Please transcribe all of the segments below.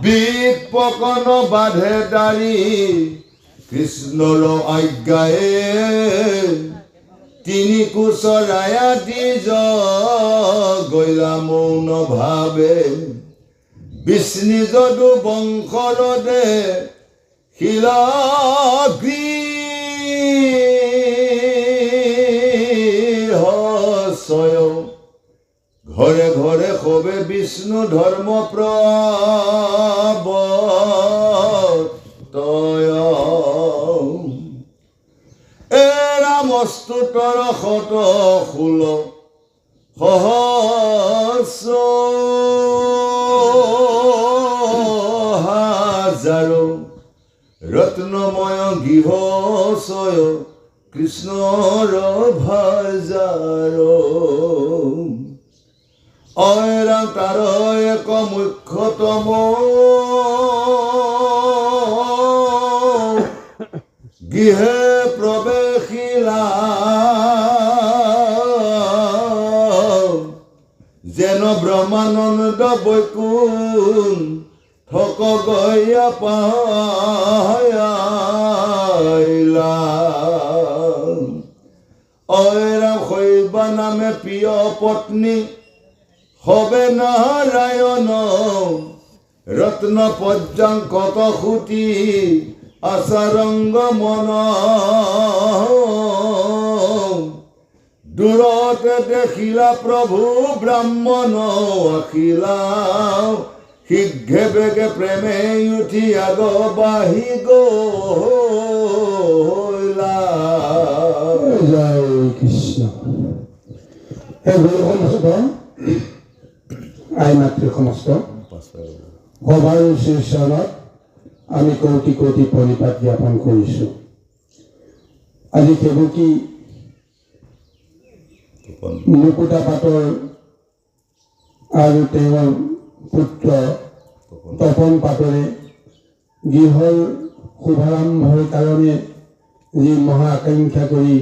বিপকন বাঁধে দাড়ি কৃষ্ণৰ আজ্ঞায়ে তিনি কুচৰায়া দিজ গৈলা মৌন ভাৱে বিষ্ণু যদু বংশৰ দে শিলাগৃহয় ঘৰে ঘৰে শোভে বিষ্ণু ধৰ্ম প্ৰৱৰ্তয় ৰামস্তুতৰ 116 হাজাৰো ৰত্নময় গৃহচয় কৃষ্ণৰ ভাজাৰো অয়ৰা তাৰ এক মুখ্যতম গৃহে প্ৰৱেশিলা যেন ব্ৰহ্মানন্দ বৈকুণ্ঠ গয়া পাইলা অয়ৰা শৈবা নামে প্ৰিয় পত্নী হবে নাৰায়ণ ৰত্ন পৰ্যাঙ্কত সুতি আচাৰঙ্গ মন দূৰতে দেখিলা প্ৰভু ব্ৰাহ্মণ আখিলা শীঘ্ৰে বেগে প্ৰেমে উঠি আগ বাহি গলা জয় কৃষ্ণ। হে গুৰু আই মাতৃ সমস্ত সভাৰ শীৰ্ষণত আমি কোটি কোটি পৰিপাত জ্ঞাপন কৰিছোঁ। আজি কেৱকি মুকুতা পাটৰ আৰু তেওঁৰ পুত্ৰ তপন পাটৰে গৃহৰ শুভাৰম্ভৰ কাৰণে যি মহা আকাংক্ষা কৰি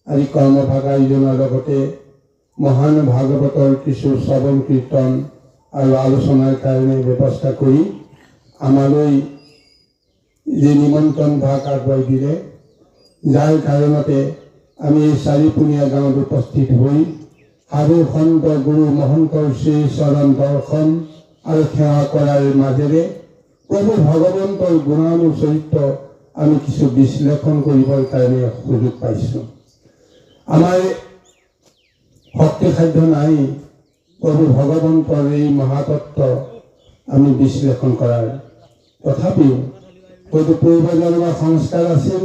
আজি কৰ্মভাগ আয়োজনৰ লগতে মহান ভাগৱতৰ কিছু শ্ৰৱণ কীৰ্তন আৰু আলোচনাৰ কাৰণে ব্যৱস্থা কৰি আমালৈ যি নিমন্ত্ৰণ ভাগ আগবঢ়াই দিলে, যাৰ কাৰণতে আমি এই চাৰিপুনীয়া গাঁৱত উপস্থিত হৈ সাধু সন্ত গুৰু মহন্তৰ শ্ৰী চৰণ দৰ্শন আৰু সেৱা কৰাৰ মাজেৰে প্ৰভু ভগৱন্তৰ গুণানুচৰিত্ৰ আমি কিছু বিশ্লেষণ কৰিবৰ কাৰণে সুযোগ পাইছোঁ। আমাৰ শক্তি সাধ্য নাই প্ৰভু ভগৱন্তৰ এই মহাতত্ব আমি বিশ্লেষণ কৰাৰ, তথাপিও হয়তো পূৰ্বজন্মৰ সংস্কাৰ আছিল,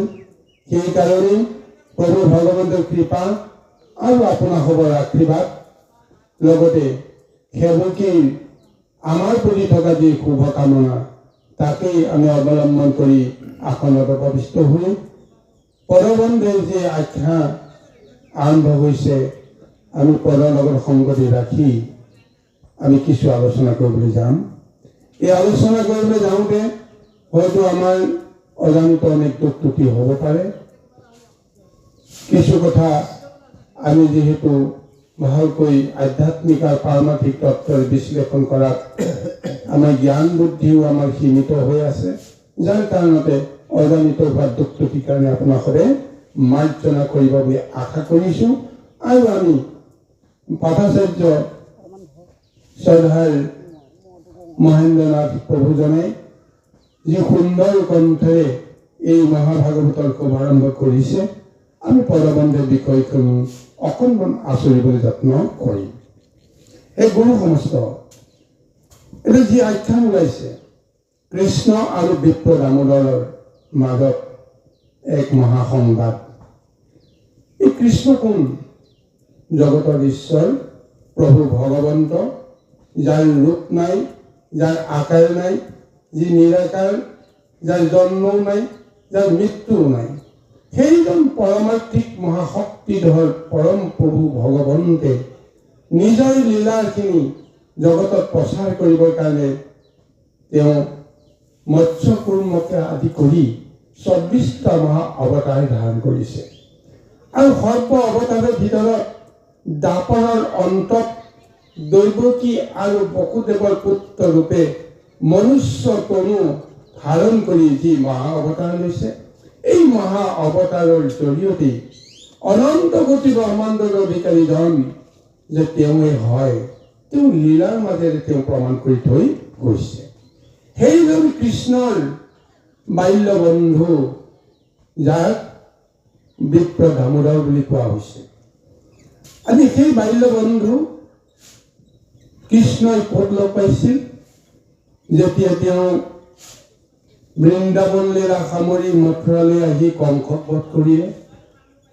সেইকাৰণে প্ৰভু ভগৱন্তৰ কৃপা আৰু আপোনাসৱৰ আশীৰ্বাদ লগতে সেৱকীৰ আমাৰ প্ৰতি থকা যি শুভকামনা তাকেই আমি অৱলম্বন কৰি আসনত উপবিষ্ট হৈ পৰবন্ধৰ যি আখ্যা আৰম্ভ হৈছে আমি পদৰ লগত সংগতি ৰাখি আমি কিছু আলোচনা কৰিবলৈ যাম। এই আলোচনা কৰিবলৈ যাওঁতে হয়তো আমাৰ অজানিত অনেক দুখ ত্ৰুটি হ'ব পাৰে। কিছু কথা আমি যিহেতু ভালকৈ আধ্যাত্মিক আৰু পাৰমাৰ্থিক তত্ত্বৰ বিশ্লেষণ কৰাত আমাৰ জ্ঞান বুদ্ধিও আমাৰ সীমিত হৈ আছে, যাৰ কাৰণতে অজানিত হোৱা দুখ ত্ৰুটিৰ কাৰণে আপোনালোকে মাৰ্জনা কৰিব বুলি আশা কৰিছোঁ। আৰু আমি পাঠাচাৰ্য শ্ৰদ্ধাৰ মহেন্দ্ৰনাথ প্ৰভুজনে যি সুন্দৰ কণ্ঠৰে এই মহাভাগৱতৰ শুভাৰম্ভ কৰিছে, আমি পদবন্ধৰ বিষয়খিনি অকণমান আচৰিবলৈ যত্ন কৰিম। এই গুৰু সমস্ত এইটো যি আখ্যান ওলাইছে কৃষ্ণ আৰু বিপ্ৰ দামোদৰৰ মাজত এক মহাসংবাদ। এই কৃষ্ণ কোন? জগতৰ ঈশ্বৰ প্ৰভু ভগৱন্ত, যাৰ ৰূপ নাই, যাৰ আকাৰ নাই, যি নিৰাকাৰ, যাৰ জন্মও নাই, যাৰ মৃত্যুও নাই, সেইজন পৰমাৰ্থিক মহাশক্তিধৰ পৰম প্ৰভু ভগৱন্তে নিজৰ লীলাখিনি জগতত প্ৰচাৰ কৰিবৰ কাৰণে তেওঁ মৎস্য কুৰ্মকে আদি কৰি 24টা মহা অৱতাৰ ধাৰণ কৰিছে। আৰু সৰ্ব অৱতাৰৰ ভিতৰত দাপৰৰ অন্তত দৈৱকী আৰু বসুদেৱৰ পুত্ৰ ৰূপে মনুষ্য তনু ধাৰণ কৰি যি মহা অৱতাৰ লৈছে, এই মহা অৱতাৰৰ জৰিয়তে অনন্ত কোটি ব্ৰহ্মাণ্ডৰ অধিকাৰীজন যে তেওঁৱেই হয়, তেওঁ লীলাৰ মাজেৰে তেওঁ প্ৰমাণ কৰি থৈ গৈছে। সেইজন কৃষ্ণৰ বাল্য বন্ধু, যাক বিপ্ৰ দামোদৰ বুলি কোৱা হৈছে। আজি সেই বাল্য বন্ধু কৃষ্ণই ক'ত লগ পাইছিল? যেতিয়া তেওঁ বৃন্দাবন লীলা সামৰি মথুৰালৈ আহি কংসক বধ কৰিলে।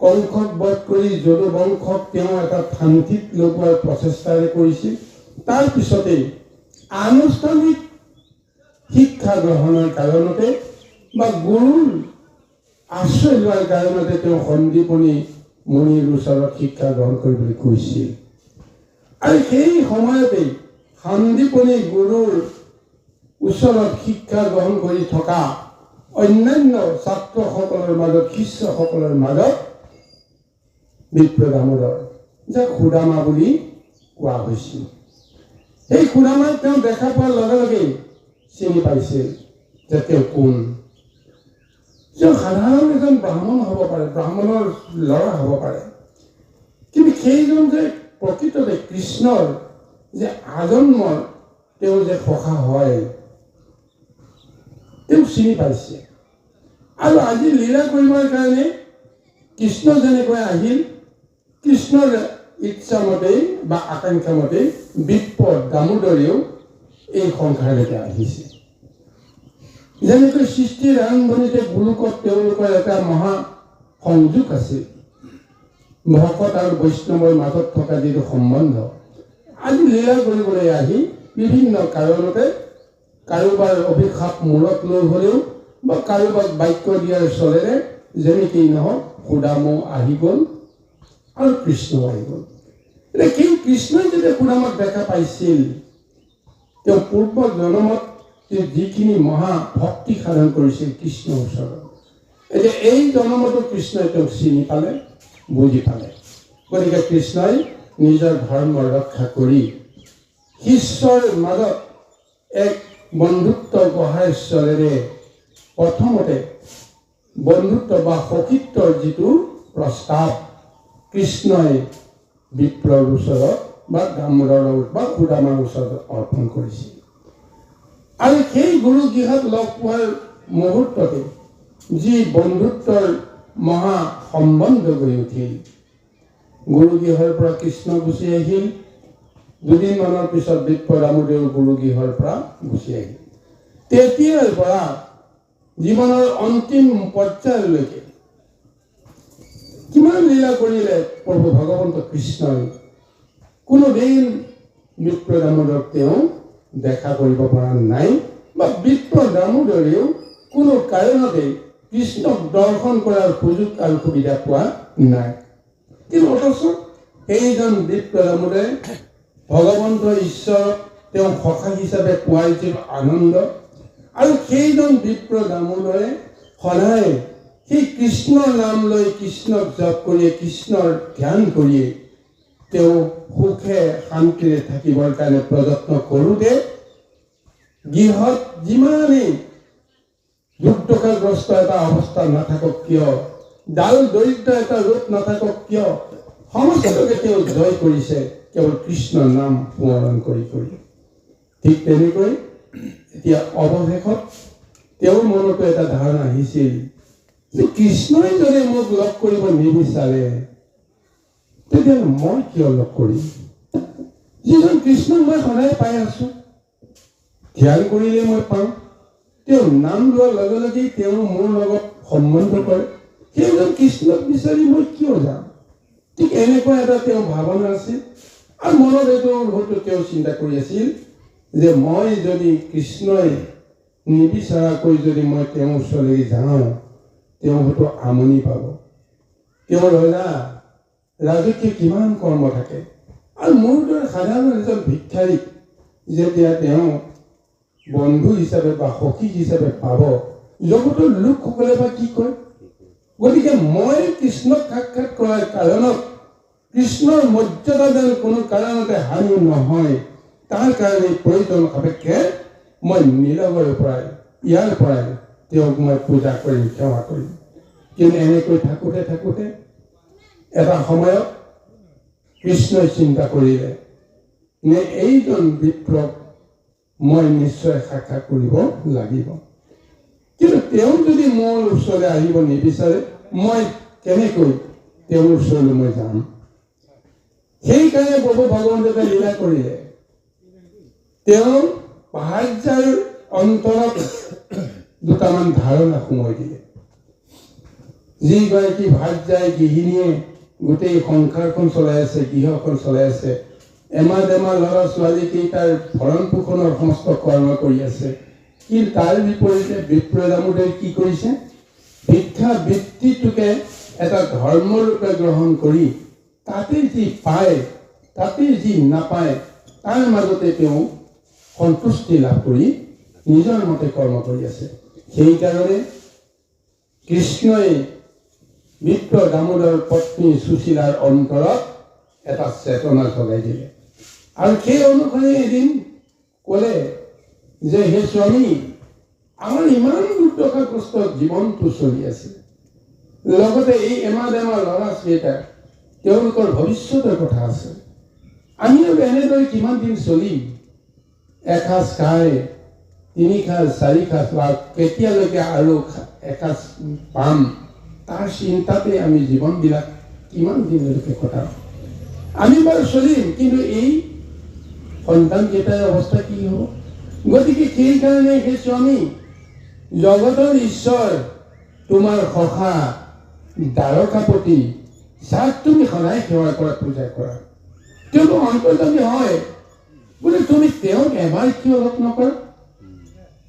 কংসক বধ কৰি যদু বংশক তেওঁ এটা শান্তিত লগোৱাৰ প্ৰচেষ্টাৰে কৰিছিল। তাৰপিছতে আনুষ্ঠানিক শিক্ষা গ্ৰহণৰ কাৰণতে বা গুৰুৰ আশ্ৰয় লোৱাৰ কাৰণতে তেওঁ সন্দীপনী মুনিৰ ওচৰত শিক্ষা গ্ৰহণ কৰিবলৈ কৈছিল। আৰু সেই সময়তে সন্দীপনী গুৰুৰ ওচৰত শিক্ষা গ্ৰহণ কৰি থকা অন্যান্য ছাত্ৰসকলৰ মাজত, শিষ্যসকলৰ মাজত বিপ্ৰ দামোদৰ, যাক সুদামা বুলি কোৱা হৈছিল। সেই সুদামাক তেওঁ দেখা পোৱাৰ লগে লগে চিনি পাইছিল যে তেওঁ কোন। তেওঁ সাধাৰণ এজন ব্ৰাহ্মণ হ'ব পাৰে, ব্ৰাহ্মণৰ ল'ৰা হ'ব পাৰে, কিন্তু সেইজন যে প্ৰকৃততে কৃষ্ণৰ যে আজন্মৰ তেওঁ যে সখা হয়, তেওঁ চিনি পাইছে। আৰু আজি লীলা কৰিবৰ কাৰণে কৃষ্ণ যেনেকৈ আহিল, কৃষ্ণৰ ইচ্ছামতে বা আকাংক্ষামতে বিপ্ৰ দামোদৰেও এই সংসাৰলৈকে আহিছে। যেনেকৈ সৃষ্টিৰ আৰম্ভণিতে গোলোকত তেওঁলোকৰ এটা মহা সংযোগ আছিল, ভকত আৰু বৈষ্ণৱৰ মাজত থকা যিটো সম্বন্ধ, আজি লীলা কৰিবলৈ আহি বিভিন্ন কাৰণতে কাৰোবাৰ অভিশাপ মূৰত লৈ হ'লেও বা কাৰোবাক বাক্য দিয়াৰ চলেৰে যেনেকেই নহওক সুদামো আহি গ'ল আৰু কৃষ্ণ আহি গ'ল। এতিয়া সেই কৃষ্ণই যেতিয়া সুদামক দেখা পাইছিল, তেওঁ পূৰ্ব জন্মত যিখিনি মহা ভক্তি সাধন কৰিছিল কৃষ্ণৰ ওচৰত, এতিয়া এই জন্মতো কৃষ্ণই তেওঁক চিনি পালে, বুজি পালে। গতিকে কৃষ্ণই নিজৰ ধৰ্ম ৰক্ষা কৰি শিষ্যৰ মাজত এক বন্ধুত্ব গঢ়াৰ চলেৰে প্ৰথমতে বন্ধুত্ব বা সখীত্বৰ যিটো প্ৰস্তাৱ কৃষ্ণই বিপ্ৰৰ ওচৰত বা দামোদৰৰ বা সুদামাৰ ওচৰত অৰ্পণ কৰিছিল। আৰু সেই গুৰুগৃহত লগ পোৱাৰ মুহূৰ্ততে যি বন্ধুত্বৰ মহা সম্বন্ধ গৈ উঠিল, গুৰুগৃহৰ পৰা কৃষ্ণ গুচি আহিল, দুদিনমানৰ পিছত বিপ্ৰ দামোদৰেও গুৰুগৃহৰ পৰা গুচি আহিল। তেতিয়াৰ পৰা জীৱনৰ অন্তিম পৰ্যায়লৈকে কিমান লীলা কৰিলে প্ৰভু ভগৱন্ত কৃষ্ণই, কোনোদিন বিপ্ৰ দামোদৰক তেওঁ দেখা কৰিব পৰা নাই বা বিপ্ৰ দামোদৰেও কোনো কাৰণতে কৃষ্ণক দৰ্শন কৰাৰ সুযোগ আৰু সুবিধা পোৱা নাই। কিন্তু অথচ সেইজন বিপ্ৰ দামোদৰে ভগৱন্ত ঈশ্বৰক তেওঁ সখা হিচাপে পোৱাৰ যিটো আনন্দ, আৰু সেইজন বিপ্ৰ দামোদৰে সদায় সেই কৃষ্ণৰ নাম লৈ কৃষ্ণক জপ কৰিয়ে, কৃষ্ণৰ ধ্যান কৰিয়ে তেওঁ সুখে শান্তিৰে থাকিবৰ কাৰণে প্ৰযত্ন কৰোঁতে গৃহত যিমানেই দুৰ্দশাগ্ৰস্ত এটা অৱস্থা নাথাকক কিয়, ডাল দৰিদ্ৰ এটা ৰূপ নাথাকক কিয়, সমস্তকে তেওঁ জয় কৰিছে কেৱল কৃষ্ণৰ নাম স্মৰণ কৰি কৰি। ঠিক তেনেকৈ এতিয়া অৱশেষত তেওঁৰ মনতো এটা ধাৰণা আহিছিল যে কৃষ্ণই যদি মোক লগ কৰিব নিবিচাৰে, তেতিয়াহ'লে মই কিয় লগ কৰিম? যিজন কৃষ্ণক মই সদায় পাই আছো, ধ্যান কৰিলে মই পাওঁ, তেওঁ নাম লোৱাৰ লগে লগেই তেওঁ মোৰ লগত সম্বন্ধ কৰে, সেইজন কৃষ্ণক বিচাৰি মই কিয় যাম? ঠিক এনেকুৱা এটা তেওঁ ভাৱনা আছিল। আৰু মনত এইটো হয়তো তেওঁ চিন্তা কৰি আছিল যে মই যদি কৃষ্ণই নিবিচৰাকৈ যদি মই তেওঁৰ ওচৰলৈ যাওঁ, তেওঁ হয়তো আমনি পাব। তেওঁৰ ৰাজকীয় কিমান কৰ্ম থাকে, আৰু মোৰ দৰে সাধাৰণ এজন ভিক্ষাৰীক যেতিয়া তেওঁ বন্ধু হিচাপে বা সখী হিচাপে পাব, জগতৰ লোকসকলে বা কি কয়? গতিকে মই কৃষ্ণক সাক্ষাৎ কৰাৰ কাৰণত কৃষ্ণৰ মৰ্যাদা যেন কোনো কাৰণতে হানি নহয়, তাৰ কাৰণে প্ৰয়োজন সাপেক্ষে মই নীৰৱৰে পৰাই ইয়াৰ পৰাই তেওঁক মই পূজা কৰিম, সেৱা কৰিম। কিন্তু এনেকৈ থাকোঁতে থাকোঁতে এটা সময়ত কৃষ্ণই চিন্তা কৰিলে নে এইজন বিপ্ৰক মই নিশ্চয় সাক্ষাৎ কৰিব লাগিব। কিন্তু তেওঁ যদি মোৰ ওচৰলৈ আহিব নিবিচাৰে, মই কেনেকৈ তেওঁৰ ওচৰলৈ মই যাম? সেইকাৰণে প্ৰভু ভগৱন্তই লীলা কৰিলে, তেওঁ পাহাৰ্যাৰ অন্তৰত দুটামান ধাৰণা সোমাই দিলে। যিগৰাকী ভাৰ্যাই গৃহিণীয়ে গোটেই সংসাৰখন চলাই আছে, গৃহখন চলাই আছে, এমাহ দেমাহ ল'ৰা ছোৱালীকেইটাৰ ভৰণ পোষণৰ সমস্ত কৰ্ম কৰি আছে, কিন্তু তাৰ বিপৰীতে বিপ্ৰ দামোদৰে কি কৰিছে? ভিক্ষা বৃত্তিটোকে এটা ধৰ্মৰূপে গ্ৰহণ কৰি তাতে যি পায়, তাতে যি নাপায়, তাৰ মাজতে তেওঁ সন্তুষ্টি লাভ কৰি নিজৰ মতে কৰ্ম কৰি আছে। সেইকাৰণে কৃষ্ণই বিপ্ৰ দামোদৰ পত্নী সুশীলাৰ অন্তৰত এটা চেতনা জগাই দিলে। আৰু সেই অনুসৰি এদিন ক'লে যে হে স্বামী, আমাৰ ইমান দুৰ্দশাগ্ৰস্ত জীৱনটো চলি আছে, লগতে এই এমাহ দেমাহ ল'ৰা ছোৱালীকেইটা তেওঁলোকৰ ভৱিষ্যতৰ কথা আছে, আমি এনেদৰে কিমান দিন চলিম? এসাঁজ খাই 3 সাঁজ 4 সাঁজ বা কেতিয়ালৈকে আৰু এসাঁজ পাম, তাৰ চিন্তাতে আমি জীৱনবিলাক কিমান দিনলৈকে কটাম? আমি বাৰু চলিম, কিন্তু এই সন্তানকেইটাৰ অৱস্থা কি হ'ব? গতিকে সেইকাৰণে হে স্বামী, জগতৰ ঈশ্বৰ তোমাৰ সখা দ্বাৰকাপতি, যাক তুমি সদায় সেৱা কৰা, পূজা কৰা, তেওঁতো অন্তৰ্যামী হয়, বোলে তুমি তেওঁক এবাৰ কিয় লগ নকৰা?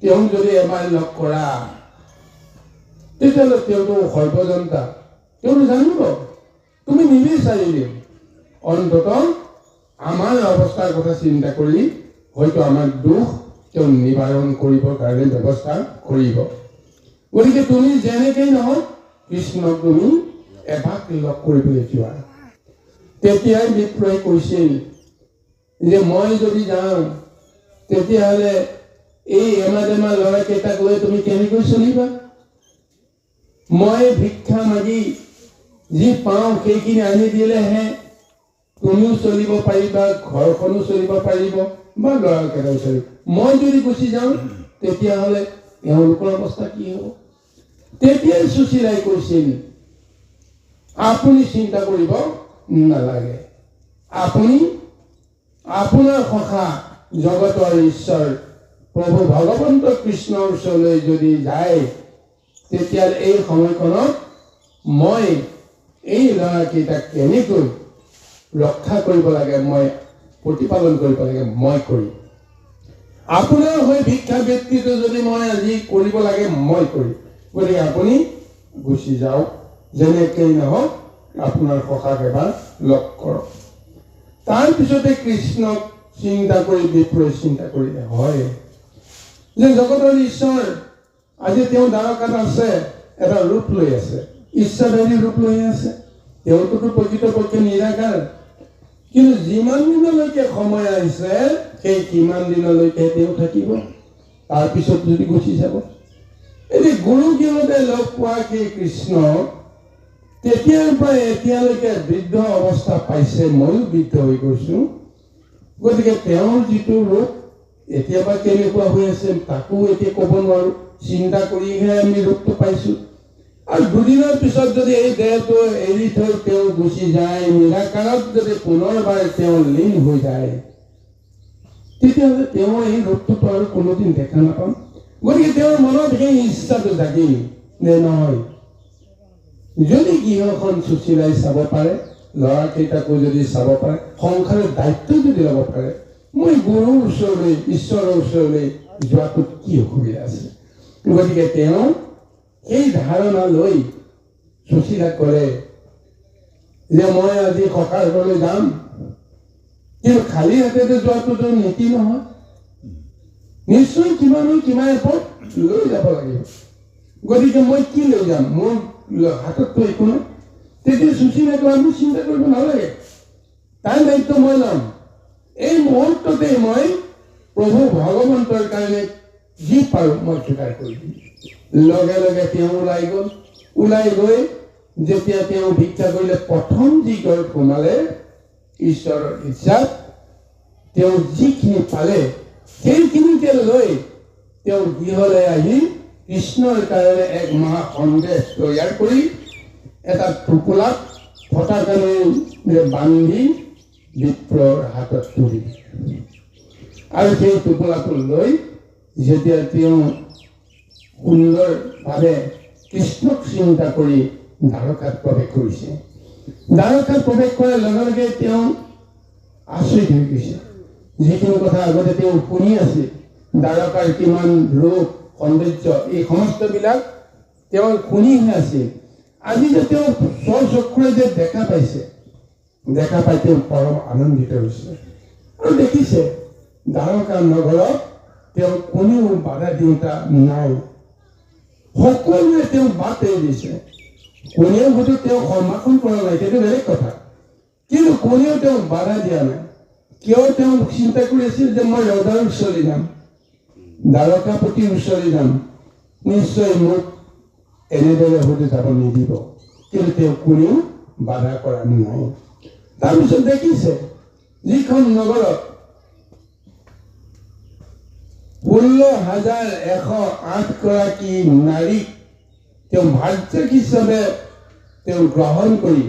তেওঁক যদি এবাৰ লগ কৰা তেতিয়াহ'লে তেওঁতো সৰ্বজনতা, তেওঁতো জানিব। তুমি নিবিচাৰিলে অন্ততঃ আমাৰ অৱস্থাৰ কথা চিন্তা কৰি হয়তো আমাৰ দুখ তেওঁ নিবাৰণ কৰিবৰ কাৰণে ব্যৱস্থা কৰিব। গতিকে তুমি যেনেকেই নহওক কৃষ্ণক তুমি এবাৰ লগ কৰিবলৈ যোৱা। তেতিয়াই বিপ্ৰই কৈছিল যে মই যদি যাওঁ তেতিয়াহ'লে এই এমাহ দেমাহ ল'ৰাকেইটাক লৈ তুমি কেনেকৈ চলিবা? মই ভিক্ষা মাগি যি পাওঁ সেইখিনি আনি দিলেহে তুমিও চলিব পাৰিবা, ঘৰখনো চলিব পাৰিব বা ল'ৰাকেইটাও চলিব। মই যদি গুচি যাওঁ তেতিয়াহ'লে এওঁলোকৰ অৱস্থা কি হ'ব? তেতিয়াই সুশীলাই কৈছিল, আপুনি চিন্তা কৰিব নালাগে, আপুনি আপোনাৰ সখা জগতৰ ঈশ্বৰ প্ৰভু ভগৱন্ত কৃষ্ণৰ ওচৰলৈ যদি যায়, তেতিয়া এই সময়কণত মই এই ল'ৰাকেইটাক কেনেকৈ ৰক্ষা কৰিব লাগে, মই প্ৰতিপালন কৰিব লাগে, মই কৰিম। আপোনাৰ হৈ ভিক্ষা বৃত্তিটো যদি মই আজি কৰিব লাগে, মই কৰিম। গতিকে আপুনি গুচি যাওক, যেনেকেই নহওক আপোনাৰ সখাক এবাৰ লগ কৰক। তাৰপিছতে কৃষ্ণক চিন্তা কৰি বিপ্ৰই চিন্তা কৰিলে, হয় যে জগতৰ ঈশ্বৰ আজি তেওঁ দ্বাৰকাত আছে, এটা ৰূপ লৈ আছে, ইচ্ছাধাৰী ৰূপ লৈ আছে, তেওঁটোতো প্ৰকৃতপক্ষে নিৰাকাৰ। কিন্তু যিমান দিনলৈকে সময় আহিছে সেই কিমান দিনলৈকে তেওঁ থাকিব, তাৰপিছত যদি গুচি যাব। এতিয়া গুৰু কিৰণতে লগ পোৱা সেই কৃষ্ণ তেতিয়াৰ পৰা এতিয়ালৈকে বৃদ্ধ অৱস্থা পাইছে, ময়ো বৃদ্ধ হৈ গৈছো। গতিকে তেওঁৰ যিটো ৰূপ এতিয়া বা কেনেকুৱা হৈ আছে তাকো এতিয়া ক'ব নোৱাৰো, চিন্তা কৰিহে আমি ৰূপটো পাইছো। আৰু দুদিনৰ পিছত যদি এই দেহটো এৰি থৈ তেওঁ গুচি যায়, নিৰাকাৰত যদি পুনৰবাৰ তেওঁ লীন হৈ যায়, তেতিয়াহ'লে তেওঁ এই ৰূপটোতো আৰু কোনোদিন দেখা নাপাম। গতিকে তেওঁৰ মনত সেই ইচ্ছাটো জাগিল যে নহয়, যদি গৃহখন সুশীলাই চাব পাৰে, ল'ৰাকেইটাকো যদি চাব পাৰে, সংসাৰৰ দায়িত্ব যদি ল'ব পাৰে, মই গুৰুৰ ওচৰলৈ, ঈশ্বৰৰ ওচৰলৈ যোৱাটোত কি অসুবিধা আছে? গতিকে তেওঁ সেই ধাৰণা লৈ সুশীলাক ক'লে যে মই আজি সখাৰ ঘৰলৈ যাম, কিন্তু খালী হাতেৰে যোৱাটোতো নীতি নহয়, নিশ্চয় কিবা নহয় কিবা এপদ লৈ যাব লাগিব। গতিকে মই কি লৈ যাম? মোৰ হাতততো একো নাই। তেতিয়া সুশীলাই ক'লে, আমি চিন্তা কৰিব নালাগে, তাৰ দায়িত্ব মই ল'ম। এই মুহূৰ্ততে মই প্ৰভু ভগৱন্তৰ কাৰণে যি পাৰোঁ মই স্বীকাৰ কৰি দিম। লগে লগে তেওঁ ওলাই গৈ যেতিয়া তেওঁ ভিক্ষা কৰিলে, প্ৰথম যি ঘৰত সোমালে, ঈশ্বৰৰ ইচ্ছাত তেওঁ যিখিনি পালে সেইখিনিকে লৈ তেওঁ গৃহলৈ আহি কৃষ্ণৰ কাৰণে এক মহা সন্দেশ তৈয়াৰ কৰি এটা টোপোলাত ফটাকাৰে বান্ধি বিপ্ৰৰ হাতত তুলি, আৰু সেই টোপোলাটো লৈ যেতিয়া তেওঁ সুন্দৰভাৱে কৃষ্ণক চিন্তা কৰি দ্বাৰকাত প্ৰৱেশ কৰিছে, দ্বাৰকাত প্ৰৱেশ কৰাৰ লগে লগে তেওঁ আচৰিত হৈ গৈছে। যিখিনি কথা আগতে তেওঁ শুনি আছিল, দ্বাৰকাৰ কিমান ৰূপ সৌন্দৰ্য, এই সমস্তবিলাক তেওঁ শুনিহে আছিল। আজি যে তেওঁ স্বচক্ষুৰে যে দেখা পাই তেওঁ পৰম আনন্দিত হৈছে। আৰু দেখিছে দ্বাৰকা নগৰত তেওঁ কোনেও বাধা দিওঁতা নাই, সকলোৱে তেওঁ বাট এৰি দিছে। কোনেও হয়তো তেওঁ সম্ভাষণ কৰা নাই, সেইটো বেলেগ কথা, কিন্তু কোনেও তেওঁ বাধা দিয়া নাই। কিয়? তেওঁ চিন্তা কৰি আছিল যে মই ৰজাৰ ওচৰলৈ যাম, দ্বাৰকাপতিৰ ওচৰলৈ যাম, নিশ্চয় মোক এনেদৰে হয়তো যাব নিদিব, কিন্তু তেওঁ কোনেও বাধা কৰা নাই। তাৰপিছত দেখিছে যিখন নগৰত 16,108 গৰাকী নাৰীক তেওঁ ভাৰ্যক হিচাপে তেওঁ গ্ৰহণ কৰি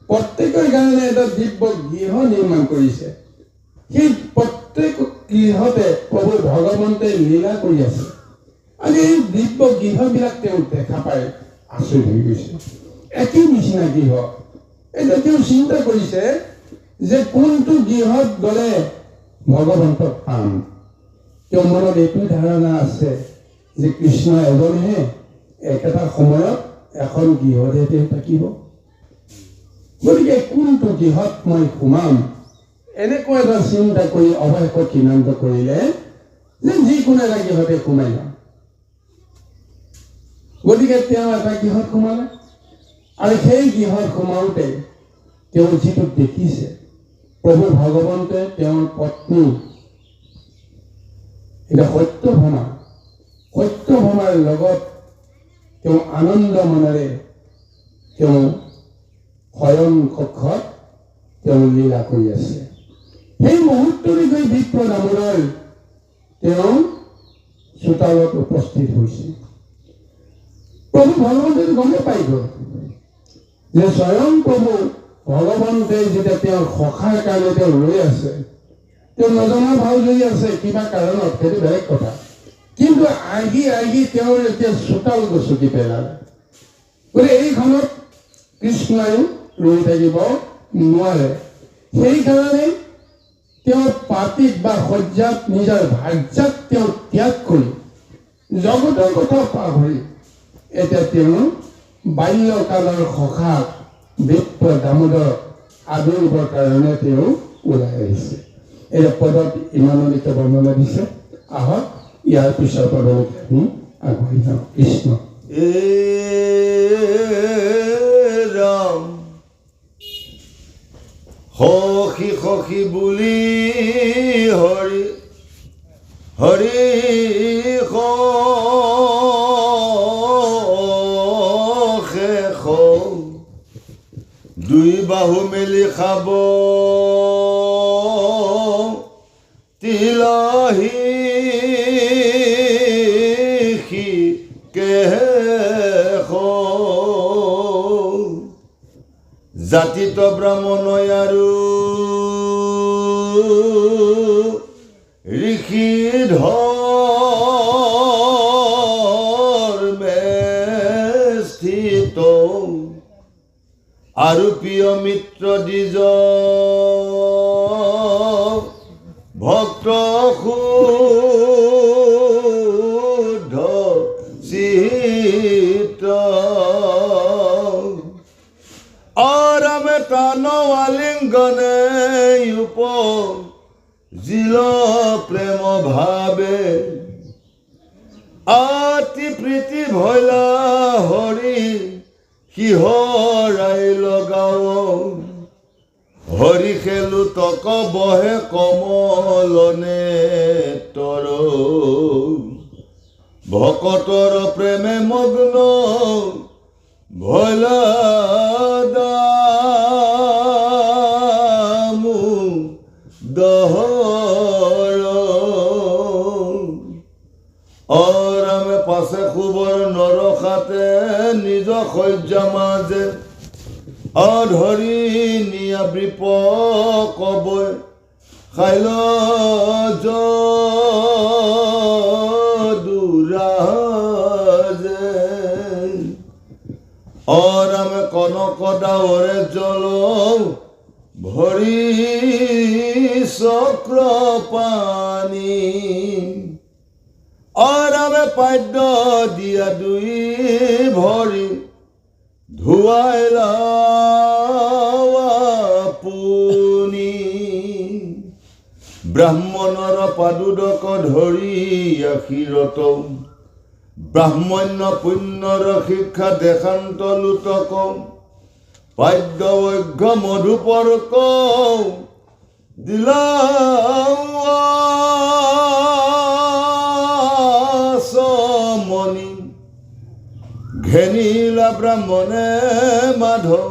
প্ৰত্যেকৰ কাৰণে এটা দিব্য গৃহ নিৰ্মাণ কৰিছে। সেই প্ৰত্যেক গৃহতে প্ৰভু ভগৱন্তই লীলা কৰি আছে। আৰু এই দিব্য গৃহবিলাক তেওঁ দেখা পাই আচৰিত হৈ গৈছে। একেই নিচিনা গৃহ। এতিয়া তেওঁ চিন্তা কৰিছে যে কোনটো গৃহত গ'লে ভগৱন্তক পাম। তেওঁৰ মনত এইটো ধাৰণা আছে যে কৃষ্ণ এজনহে, একেটা সময়ত এখন গৃহতে তেওঁ থাকিব। গতিকে কোনটো গৃহত মই সোমাম, এনেকুৱা এটা চিন্তা কৰি অৱশেষত সিদ্ধান্ত কৰিলে যে যিকোনো এটা গৃহতে সোমাই যাম। গতিকে তেওঁ এটা গৃহত সোমালে, আৰু সেই গৃহত সোমাওঁতে তেওঁ যিটো দেখিছে, প্ৰভু ভগৱন্তে তেওঁৰ পত্নী এটা সত্যভামাৰ লগত তেওঁ আনন্দ মনেৰে তেওঁ শয়ন কক্ষত তেওঁ লীলা কৰি আছে। সেই মুহূৰ্তলৈ গৈ বিপ্ৰ দামোদৰ তেওঁ চোতালত উপস্থিত হৈছে। প্ৰভু ভগৱন্তে গমে পাই গ'ল যে স্বয়ং প্ৰভু ভগৱন্তে যেতিয়া তেওঁৰ সখাৰ কাৰণে তেওঁ ৰৈ আছে, তেওঁ নজনা ভাও ধৰি আছে কিবা কাৰণত, সেইটো বেলেগ কথা, কিন্তু আহি তেওঁৰ এতিয়া চোতাল গচকি পেলালে। গতিকে এইখনত কৃষ্ণই ৰৈ থাকিব নোৱাৰে। সেইকাৰণে তেওঁ পাতিত বা শয্যাত নিজৰ ভাৰ্যাক তেওঁ ত্যাগ কৰি জগতৰ কথা পাহৰি এতিয়া তেওঁ বাল্যকালৰ সখা বিপ্ৰ দামোদৰ আদৰিবৰ কাৰণে তেওঁ ওলাই আহিছে। এই পদত ইমানলৈকে বৰ্ণনা দিছে। আহক ইয়াৰ পিছৰ পদলৈকে আমি আগুৱাই যাওঁ। কৃষ্ণ ৰাম সখী সখী বুলি হৰি হৰি শেষ দুই বাহু মেলি খাব তিলাহী জাতিত ব্ৰাহ্মণ আৰু ঋষি ধৰ্মে স্থিত আৰু প্ৰিয় মিত্ৰ দ্বিজ ভক্ত শুদ্ধ চিত্ত আৰামে টানৱালিংগনে উপজিল প্ৰেম ভাবে আতি প্ৰীতি ভৈলা হৰি সিহৰাই লগাও হৰি খেলু তক বহে কমলনে তৰ ভকতৰ প্ৰেমে মগ্ন ভোলা দামু দহৰ অৰামে পাছে খুবৰ নৰখাতে নিজ শয্যা মাজে অধৰি নিয়া বৃপ কবৈ খাইল যদুৰাজে অৰামে কনক ডাৱৰে জল ভৰি চক্ৰ পানী অৰামে পাদ্য দিয়া দুই ভৰি ধুৱাইলা পুনি ব্ৰাহ্মণৰ পাদুদক ধৰি আশীৰত ব্ৰাহ্মণ্য পুণ্যৰ শিক্ষা দেশান্ত লুটক পাদ্য ঐঘ্য মধুপৰ্ক দিলা মণি ঘেনিলা ব্ৰাহ্মণে মাধৱ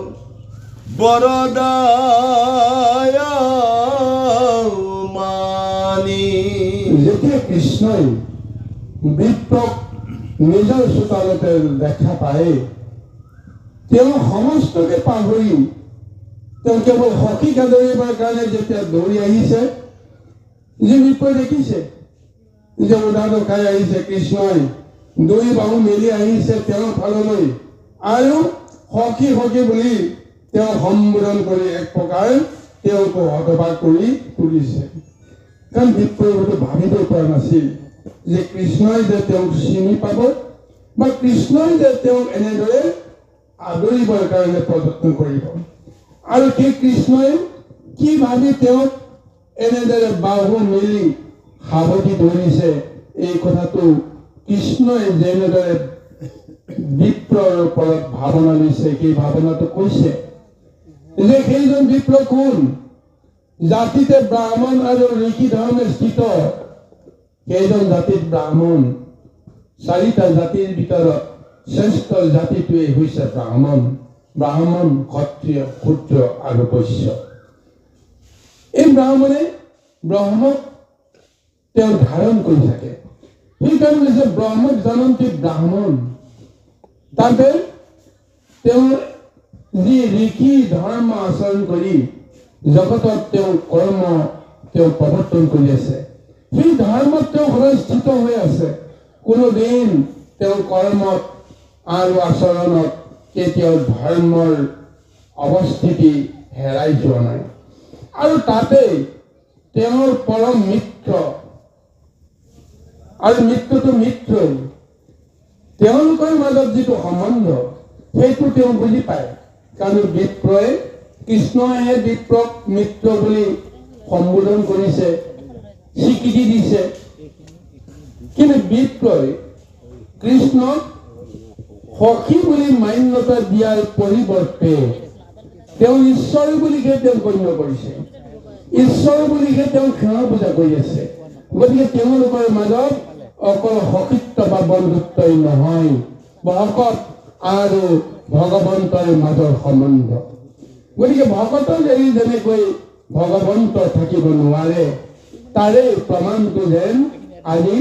বৰদায়া মানি যেতিয়া কৃষ্ণই বিপ্ৰক নিজৰ চোতালতে দেখা পায় তেওঁ সমস্তকে পাহৰি তেওঁ কেৱল সখীক আদৰিবৰ কাৰণে যেতিয়া দৌৰি আহিছে যে বিপ্ৰই দেখিছে যে উদাহৰণ খাই আহিছে কৃষ্ণই দুই বাহু মেলি আহিছে তেওঁৰ ফাললৈ আৰু সখী সখী বুলি তেওঁ সম্বোধন কৰি এক প্ৰকাৰ তেওঁক হতবাক কৰি তুলিছে কাৰণ বিপ্ৰই হয়তো ভাবিব পৰা নাছিল যে কৃষ্ণই যে তেওঁক চিনি পাব বা কৃষ্ণই যে তেওঁক এনেদৰে আদৰিবৰ কাৰণে প্ৰযত্ন কৰিব আৰু সেই কৃষ্ণই কি ভাবি তেওঁক এনেদৰে বাহু মেলি সাৱটি ধৰিছে এই কথাটো কৃষ্ণই যেনেদৰে বিপ্ৰৰ ওপৰত ভাৱনা লৈছে সেই ভাৱনাটো কৈছে যে সেইজন বিপ্ৰ কোন জাতিতে ব্ৰাহ্মণ আৰু ঋষি ধৰ্মে স্থিত সেইজন জাতিত ব্ৰাহ্মণ চাৰিটা জাতিৰ ভিতৰত শ্ৰেষ্ঠ জাতিটোৱে হৈছে ব্ৰাহ্মণ ব্ৰাহ্মণ ক্ষত্ৰিয় শূদ্ৰ আৰু বৈশ্য এই ব্ৰাহ্মণে ব্ৰহ্মক তেওঁ ধাৰণ কৰি থাকে সেইকাৰণে যে ব্ৰহ্মক জনন্তি ব্ৰাহ্মণ তাতে তেওঁ যি ঋষি ধৰ্ম আচৰণ কৰি জগতত তেওঁ কৰ্ম তেওঁ প্ৰৱৰ্তন কৰি আছে সেই ধৰ্মত তেওঁ সদায় স্থিত হৈ আছে কোনো দিন তেওঁ কৰ্মত আৰু আচৰণত কেতিয়াও ধৰ্মৰ অৱস্থিতি হেৰাই যোৱা নাই আৰু তাতে তেওঁৰ পৰম মিত্ৰ আৰু মিত্ৰটো মিত্ৰই তেওঁলোকৰ মাজত যিটো সম্বন্ধ সেইটো তেওঁ বুজি পায় কাৰণ বিপ্ৰই কৃষ্ণয়ে বিপ্ৰক মিত্ৰ বুলি সম্বোধন কৰিছে স্বীকৃতি দিছে কিন্তু বিপ্ৰই কৃষ্ণক সখী বুলি মান্যতা দিয়াৰ পৰিৱৰ্তে তেওঁ ঈশ্বৰ বুলিহে তেওঁ গণ্য কৰিছে ঈশ্বৰ বুলিহে তেওঁ সেৱা পূজা কৰি আছে গতিকে তেওঁলোকৰ মাজত অকল সখীত্ব বা বন্ধুত্বই নহয় ভকত আৰু ভগৱন্তৰ মাজৰ সম্বন্ধ গতিকে ভকতৰ এৰি যেনেকৈ ভগৱন্ত থাকিব নোৱাৰে তাৰে প্ৰমাণটো যেন আজি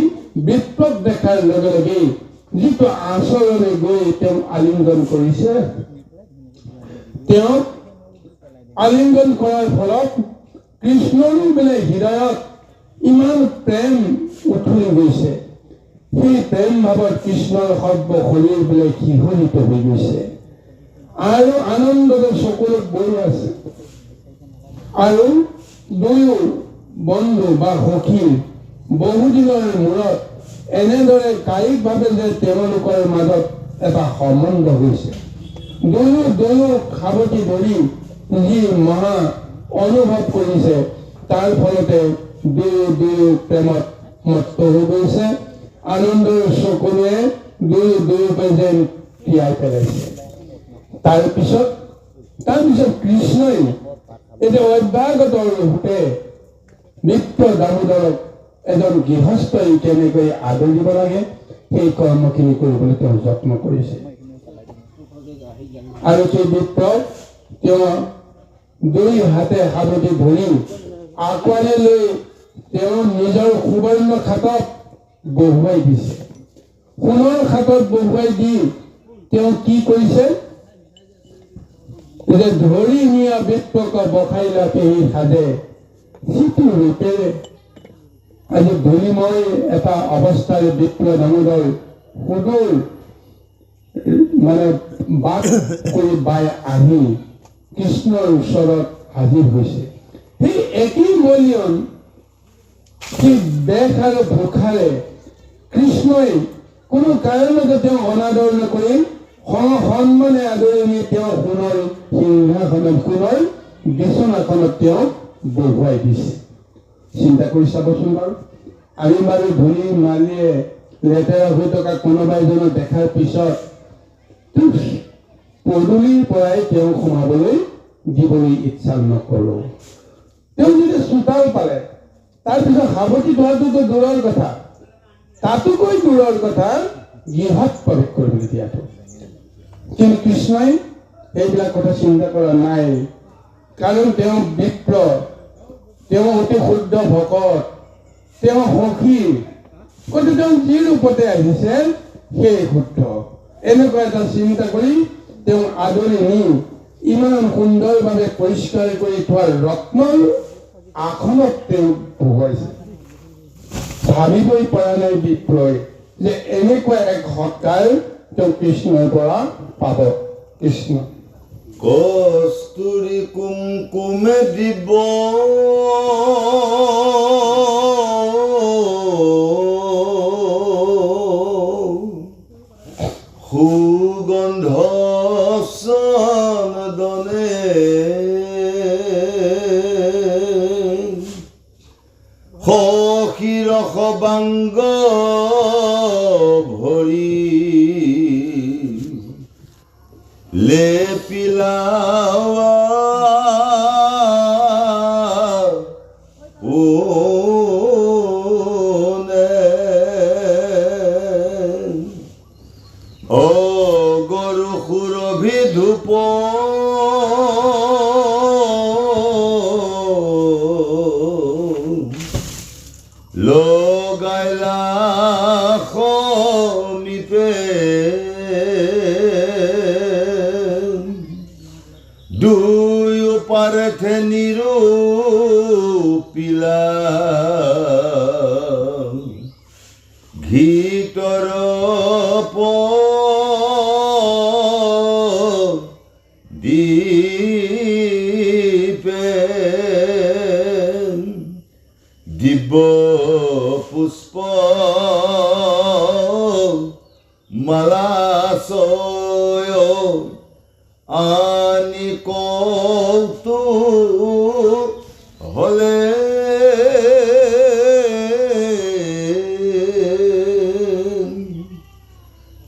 বিপ্ৰক দেখাৰ লগে লগে যিটো আচৰণে গৈ তেওঁ আলিংগন কৰিছে তেওঁ আলিংগন কৰাৰ ফলত কৃষ্ণৰো বোলে হৃদয়ত ইমান প্ৰেম উঠলি গৈছে সেই প্ৰেম ভাৱত কৃষ্ণৰ সৰ্ব শৰীৰ বোলে শিহৰিত হৈ গৈছে আৰু আনন্দৰে চকুৰত বৈ আছে আৰু দুয়ো বন্ধু বা সখী বহুদিনৰ মূৰত এনেদৰে কায়িকভাৱে যে তেওঁলোকৰ মাজত এটা সম্বন্ধ হৈছে দুয়ো সাৱটি ধৰি যি মহা অনুভৱ কৰিছে তাৰ ফলতে দুয়ো প্ৰেমত মত্ত হৈ গৈছে আনন্দৰ চকুৰে দুয়োকে যেন তিয়াই পেলাইছে তাৰপিছত কৃষ্ণই এতিয়া অভ্যাগত ৰূপে নিত্য দামোদৰক এজন গৃহস্থই কেনেকৈ আদৰিব লাগে সেই কৰ্মখিনি কৰিবলৈ তেওঁ যত্ন কৰিছে আৰু সেই বিপ্ৰক তেওঁ দুই হাতে সাৱটি ধৰি আঁকোৱালি লৈ তেওঁ নিজৰ সুবৰ্ণ খাটত বহুৱাই দিছে সোণৰ খাটত বহুৱাই দি তেওঁ কি কৰিছে যে ধৰি নিয়া বিপ্ৰক বখাইলা পেহী সাজে সিটো ৰূপেৰে আজি ধূলিময় এটা অৱস্থাৰে বিপ্ৰ দামোদৰ সুদূৰ মানে বাট কৰি বাই আহি কৃষ্ণৰ ওচৰত হাজিৰ হৈছে সেই একেই মলিয়ন সেই বেশ আৰু ভোখাৰে কৃষ্ণই কোনো কাৰণতে তেওঁ অনাদৰ নকৰি সন্মানে আদৰি নি তেওঁ সোণৰ সিংহাসনত সোণৰ বিচনাখনত তেওঁ বহুৱাই দিছে চিন্তা কৰি চাবচোন বাৰু আমি বাৰু ধূলি মালিয়ে লেতেৰা হৈ থকা কোনোবা এজনক দেখাৰ পিছত পদূলিৰ পৰাই তেওঁ সোমাবলৈ দিবলৈ ইচ্ছা নকৰো তেওঁ যদি চোতাল পালে তাৰপিছত সাৱটি ধোৱাটোতো দূৰৰ কথা তাতোকৈ দূৰৰ কথা গৃহত প্ৰৱেশ কৰিবলৈ দিয়াটো কিন্তু কৃষ্ণই সেইবিলাক কথা চিন্তা কৰা নাই কাৰণ তেওঁ বিপ্ৰ তেওঁ অতি শুদ্ধ ভকত তেওঁ সখী গতিকে তেওঁ যি ৰূপতে আহিছে সেই শুদ্ধ এনেকুৱা এটা চিন্তা কৰি তেওঁ আদৰি নি ইমান সুন্দৰভাৱে পৰিষ্কাৰ কৰি থোৱা ৰত্নৰ আসনত তেওঁ বহুৱাইছে ভাবিবই পৰা নাই বিপ্ৰই যে এনেকুৱা এক সৎকাৰ তেওঁ কৃষ্ণৰ পৰা পাব কৃষ্ণ কস্তুৰী কুমকুমে দিব সুগন্ধ চন্দনে সখীৰস বাংগ ভৰি লেপিলাৱা গৰু সুৰভি ধূপ লগাইলা সমীপে দুয়ো পাৰ্থে নিৰূপিলা ঘিতৰ দীপে দিব্য পুষ্প মালাশয় আনি কৌতুক হলে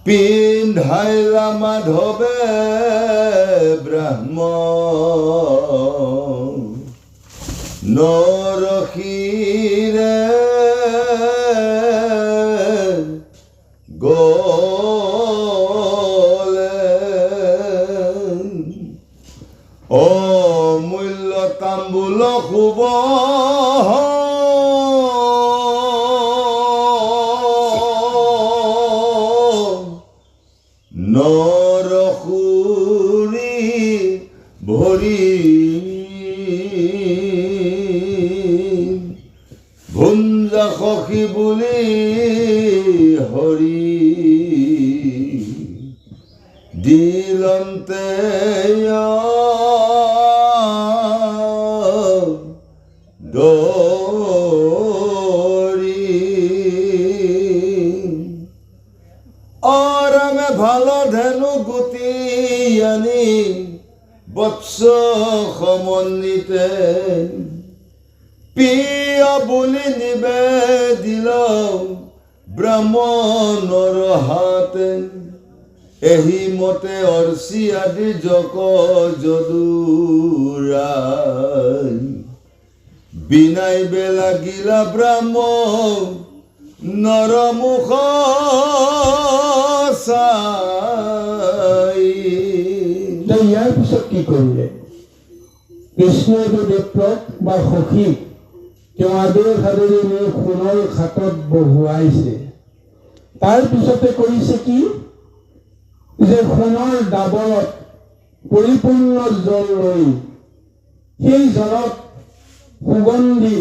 পিন্ধাইলা মাধৱে ব্ৰাহ্মণ নৰসিৰে গলে অমূল্য তাম্বুল শুভ নৰসুৰি ভৰি ভুঞ্জা সখী বুলি হৰি দিলন্তে দৰি অৰমে ভাল ধেনু গুটি আনি বৎস সমন্বিতে প্ৰিয় বুলি নিবেদিল ব্ৰাহ্মণৰ হাতে এহি মতে অৰ্চি আদি জক যদুৰাই বিনাইবে লাগিলা ব্ৰাহ্ম নৰমুখ চাই। ইয়াৰ পিছত কি কৰিলে? কৃষ্ণই দেৱক বা সখীক তেওঁ আদৰ সাদৰে নি সোণৰ খাটত বহুৱাইছে। তাৰ পিছতে কৰিছে কি, যে সোণৰ ডাবৰত পৰিপূৰ্ণ জল লৈ সেই জলত সুগন্ধি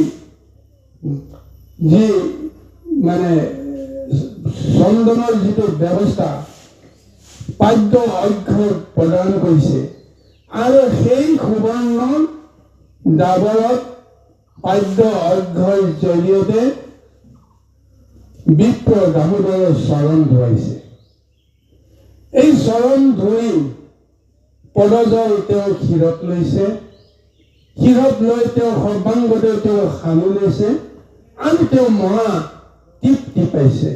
যি মানে চন্দনৰ যিটো ব্যৱস্থা পাদ্য অৰ্ঘ্য প্ৰদান কৰিছে আৰু সেই সুবৰ্ণ ডাবৰত পাদ্য অৰ্ঘ্যৰ জৰিয়তে বিপ্ৰ দামোদৰৰ চৰণ ধুৱাইছে। এই চৰণ ধুই পদজল তেওঁ শিৰত লৈছে, শিৰত লৈ তেওঁ সৰ্বাংগতে তেওঁ সানি লৈছে আৰু তেওঁ মহা তৃপ্তি পাইছে,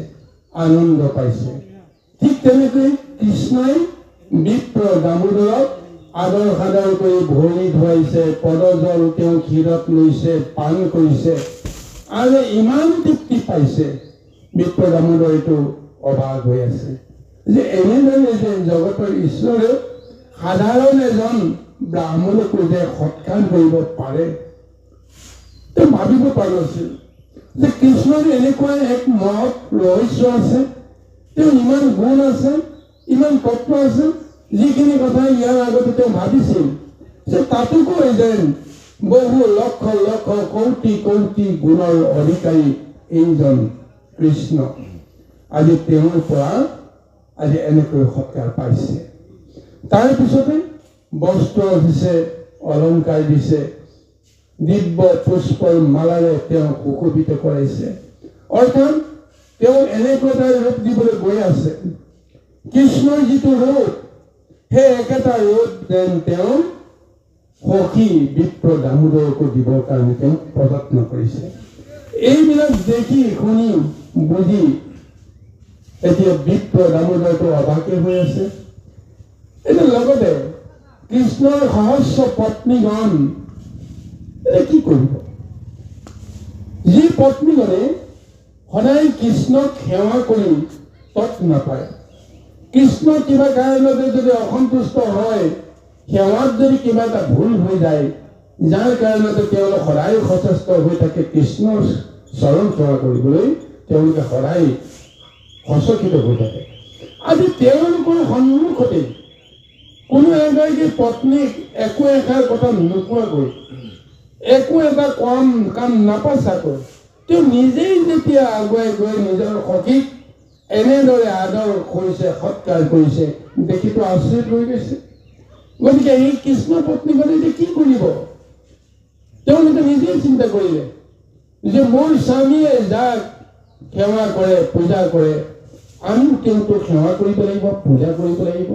আনন্দ পাইছে। ঠিক তেনেকৈ কৃষ্ণই বিপ্ৰ দামোদৰক আদৰ সাদৰ কৰি ভৰি ধুৱাইছে, পদজল তেওঁ ক্ষীৰত লৈছে, পান কৰিছে আৰু ইমান তৃপ্তি পাইছে বিপ্ৰ দামোদৰ এইটো অবাক হৈ আছে যে এনেদৰে যে জগতৰ ঈশ্বৰে সাধাৰণ এজন ব্ৰাহ্মণকো যে সৎকাৰ কৰিব পাৰে। তেওঁ ভাবিব পৰা নাছিল যে কৃষ্ণৰ এনেকুৱা এক মহৎ ৰহস্য আছে, তেওঁ ইমান গুণ আছে, ইমান তত্ত্ব আছে, যিখিনি কথা ইয়াৰ আগতে তেওঁ ভাবিছিল যে তাতোকৈ যেন বহু লক্ষ লক্ষ কোটি কোটি গুণৰ অধিকাৰী এইজন কৃষ্ণ আজি তেওঁৰ পৰা আজি এনেকৈ সৎকাৰ পাইছে। তাৰ পিছতে বস্ত্ৰ দিছে, অলংকাৰ দিছে, দিব্য পুষ্পৰ মালাৰে তেওঁ সুশোভিত কৰাইছে। অৰ্থাৎ তেওঁ এনেকুৱা এটা ৰূপ দিবলৈ গৈ আছে, কৃষ্ণৰ যিটো ৰূপ সেই একেটা ৰূপ যেন তেওঁ সখী বিপ্ৰ দামোদৰকো দিবৰ কাৰণে তেওঁ প্ৰযত্ন কৰিছে। এইবিলাক দেখি শুনি বুজি এতিয়া বিপ্ৰ দামোদৰটো অবাকে হৈ আছে। এতিয়া লগতে কৃষ্ণৰ সহস্ৰ পত্নীগণ কি কৰিব? যি পত্নীগণে সদায় কৃষ্ণক সেৱা কৰি তৎ নাপায়, কৃষ্ণ কিবা কাৰণতে যদি অসন্তুষ্ট হয়, সেৱাত যদি কিবা এটা ভুল হৈ যায়, যাৰ কাৰণতে তেওঁলোক সদায় সচেষ্ট হৈ থাকে কৃষ্ণৰ চৰণ সেৱা কৰিবলৈ, তেওঁলোকে সদায় সচকিত হৈ থাকে। আজি তেওঁলোকৰ সন্মুখতে কোনো এগৰাকী পত্নীক একো এষাৰ কথা নোকোৱাকৈ, একো এটা কাম নাপাচাকৈ তেওঁ নিজেই যেতিয়া আগুৱাই গৈ নিজৰ সখীক এনেদৰে আদৰ কৰিছে, সৎকাৰ কৰিছে, দেখিতো আচৰিত হৈ গৈছে। গতিকে এই কৃষ্ণ পত্নীগণে এতিয়া কি কৰিব? তেওঁলোকে নিজেই চিন্তা কৰিলে যে মোৰ স্বামীয়ে যাক সেৱা কৰে, পূজা কৰে, আমি তেওঁক সেৱা কৰিব লাগিব, পূজা কৰিব লাগিব।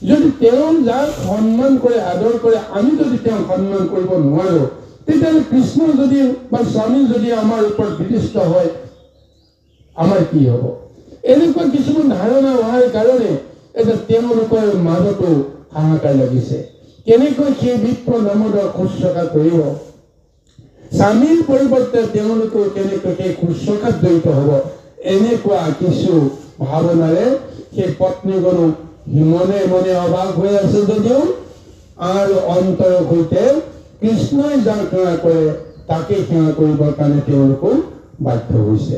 যদি তেওঁ যাক সন্মান কৰে, আদৰ কৰে, আমি যদি তেওঁক সন্মান কৰিব নোৱাৰো, তেতিয়াহ'লে কৃষ্ণ যদি বা স্বামী যদি আমাৰ ওপৰত বিদিষ্ট হয়, আমাৰ কি হ'ব? এনেকুৱা কিছুমান ধাৰণা হোৱাৰ কাৰণে এতিয়া তেওঁলোকৰ মাজতো হাহাকাৰ লাগিছে। কেনেকৈ সেই বিপ্ৰ দামোদৰ শুশ্ৰূষা কৰিব? স্বামীৰ পৰিৱৰ্তে তেওঁলোকেও কেনেকৈ সেই শুশ্ৰূষাত জড়িত হ'ব? এনেকুৱা কিছু ভাৱনাৰে সেই পত্নীগণো মনে মনে অবাক হৈ আছে যদিও আৰু অন্তৰৰ সৈতে কৃষ্ণই যাক সেৱা কৰে তাকে সেৱা কৰিবৰ কাৰণে তেওঁলোকো বাধ্য হৈছে।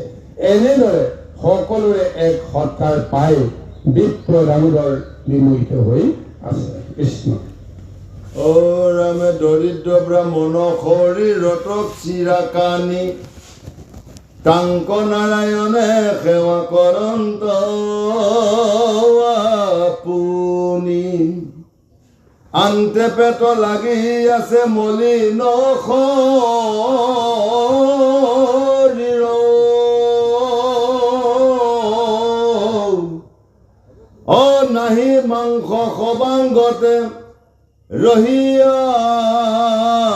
এনেদৰে সকলোৰে এক সৎকাৰ পাই বিপ্ৰ দামোদৰ বিমোহিত হৈ আছে। কৃষ্ণ অ ৰামে দৰিদ্ৰ ব্ৰাহ্মণ শৰীৰতক চিৰাকানি কাংক নাৰায়ণে সেৱা কৰন্ত আপুনি আন্তে পেট লাগি আছে মলিন শৰীৰ অ নাহি মাংস সবাংগতে ৰহিয়া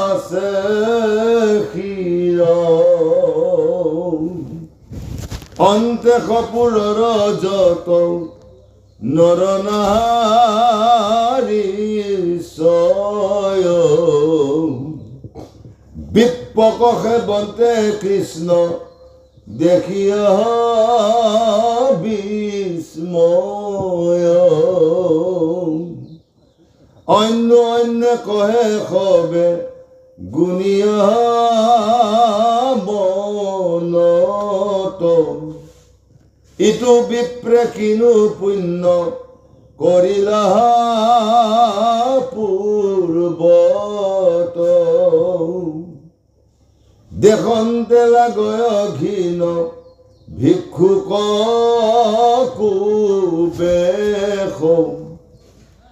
আছে ক্ষীৰ অন্তে কপুৰৰ যত নরনারী স্বয়ং বিপ্রকহে বন্তে কৃষ্ণ দেখিয়া বিস্ময় অন্য অন্য কহে খবে গুনিয়া বনত ইটো বিপ্ৰে কিনো পুণ্য কৰিলা পূৰ্বত দেখন্তে লাগয় ঘীন ভিক্ষুক কুবেশ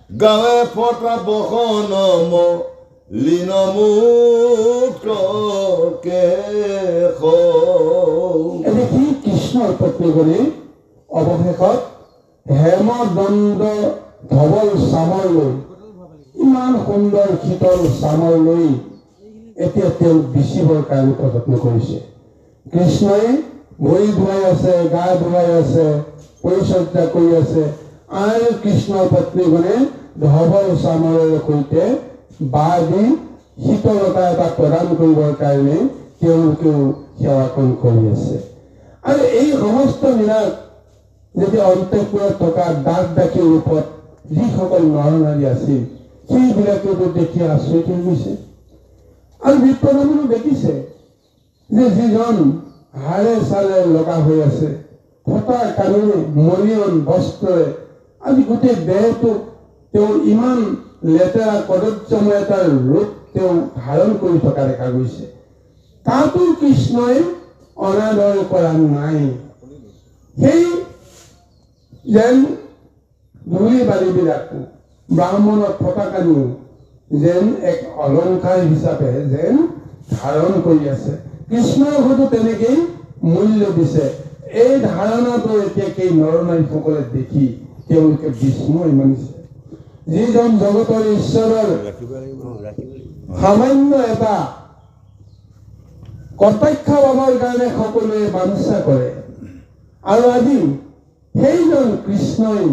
গাৱে ফটা বসনম লীনমুক্ত কেশ দেখি কৃষ্ণৰ পত্নীগণে অৱশেষত হেমদণ্ড ধৱল চামৰ লৈ ইমান সুন্দৰ শীতল চামৰ লৈ এতিয়া তেওঁক বিচিবৰ কাৰণে প্ৰযত্ন কৰিছে। কৃষ্ণই ভৰি ধুৱাই আছে, গা ধুৱাই আছে, পৰিচৰ্যা কৰি আছে, আৰু কৃষ্ণৰ পত্নীগণে ধৱল চামৰৰ সৈতে বাঁহ দি শীতলতা এটা প্ৰদান কৰিবৰ কাৰণে তেওঁলোকেও সেৱাকণ কৰি আছে। আৰু এই সমস্ত লীলাত যেতিয়া অন্তঃপুৰত থকা দাস দাসীৰ ৰূপত যিসকল নৰ নাৰী আছিল সেইবিলাকেও দেখি আচৰিত হৈ গৈছে। আৰু বিপ্ৰজনো দেখিছে যে যিজন হাড়ে চালে লগা হৈ আছে, ফটা কাণেৰে মলিয়ন বস্ত্ৰৰে আজি গোটেই দেহটো তেওঁৰ ইমান লেতেৰা কদৰ্যময় এটা ৰূপ তেওঁ ধাৰণ কৰি থকা দেখা গৈছে, তাতো কৃষ্ণই অনাদৰ কৰা নাই। সেই যেন ধূলি বালিবিলাকো ব্ৰাহ্মণৰ ফটা কানিও যেন এক অলংকাৰ হিচাপে যেন ধাৰণ কৰি আছে। কৃষ্ণৰ হয়তো তেনেকেই মূল্য দিছে। এই ধাৰণাটো এতিয়া সেই নৰনাৰীসকলে দেখি তেওঁলোকে বিস্ময় মানিছে। যিজন জগতৰ ঈশ্বৰৰ সামান্য এটা কটাক্ষ পাবৰ কাৰণে সকলোৱে বাঞ্ছা কৰে, আৰু আজি সেইজন কৃষ্ণই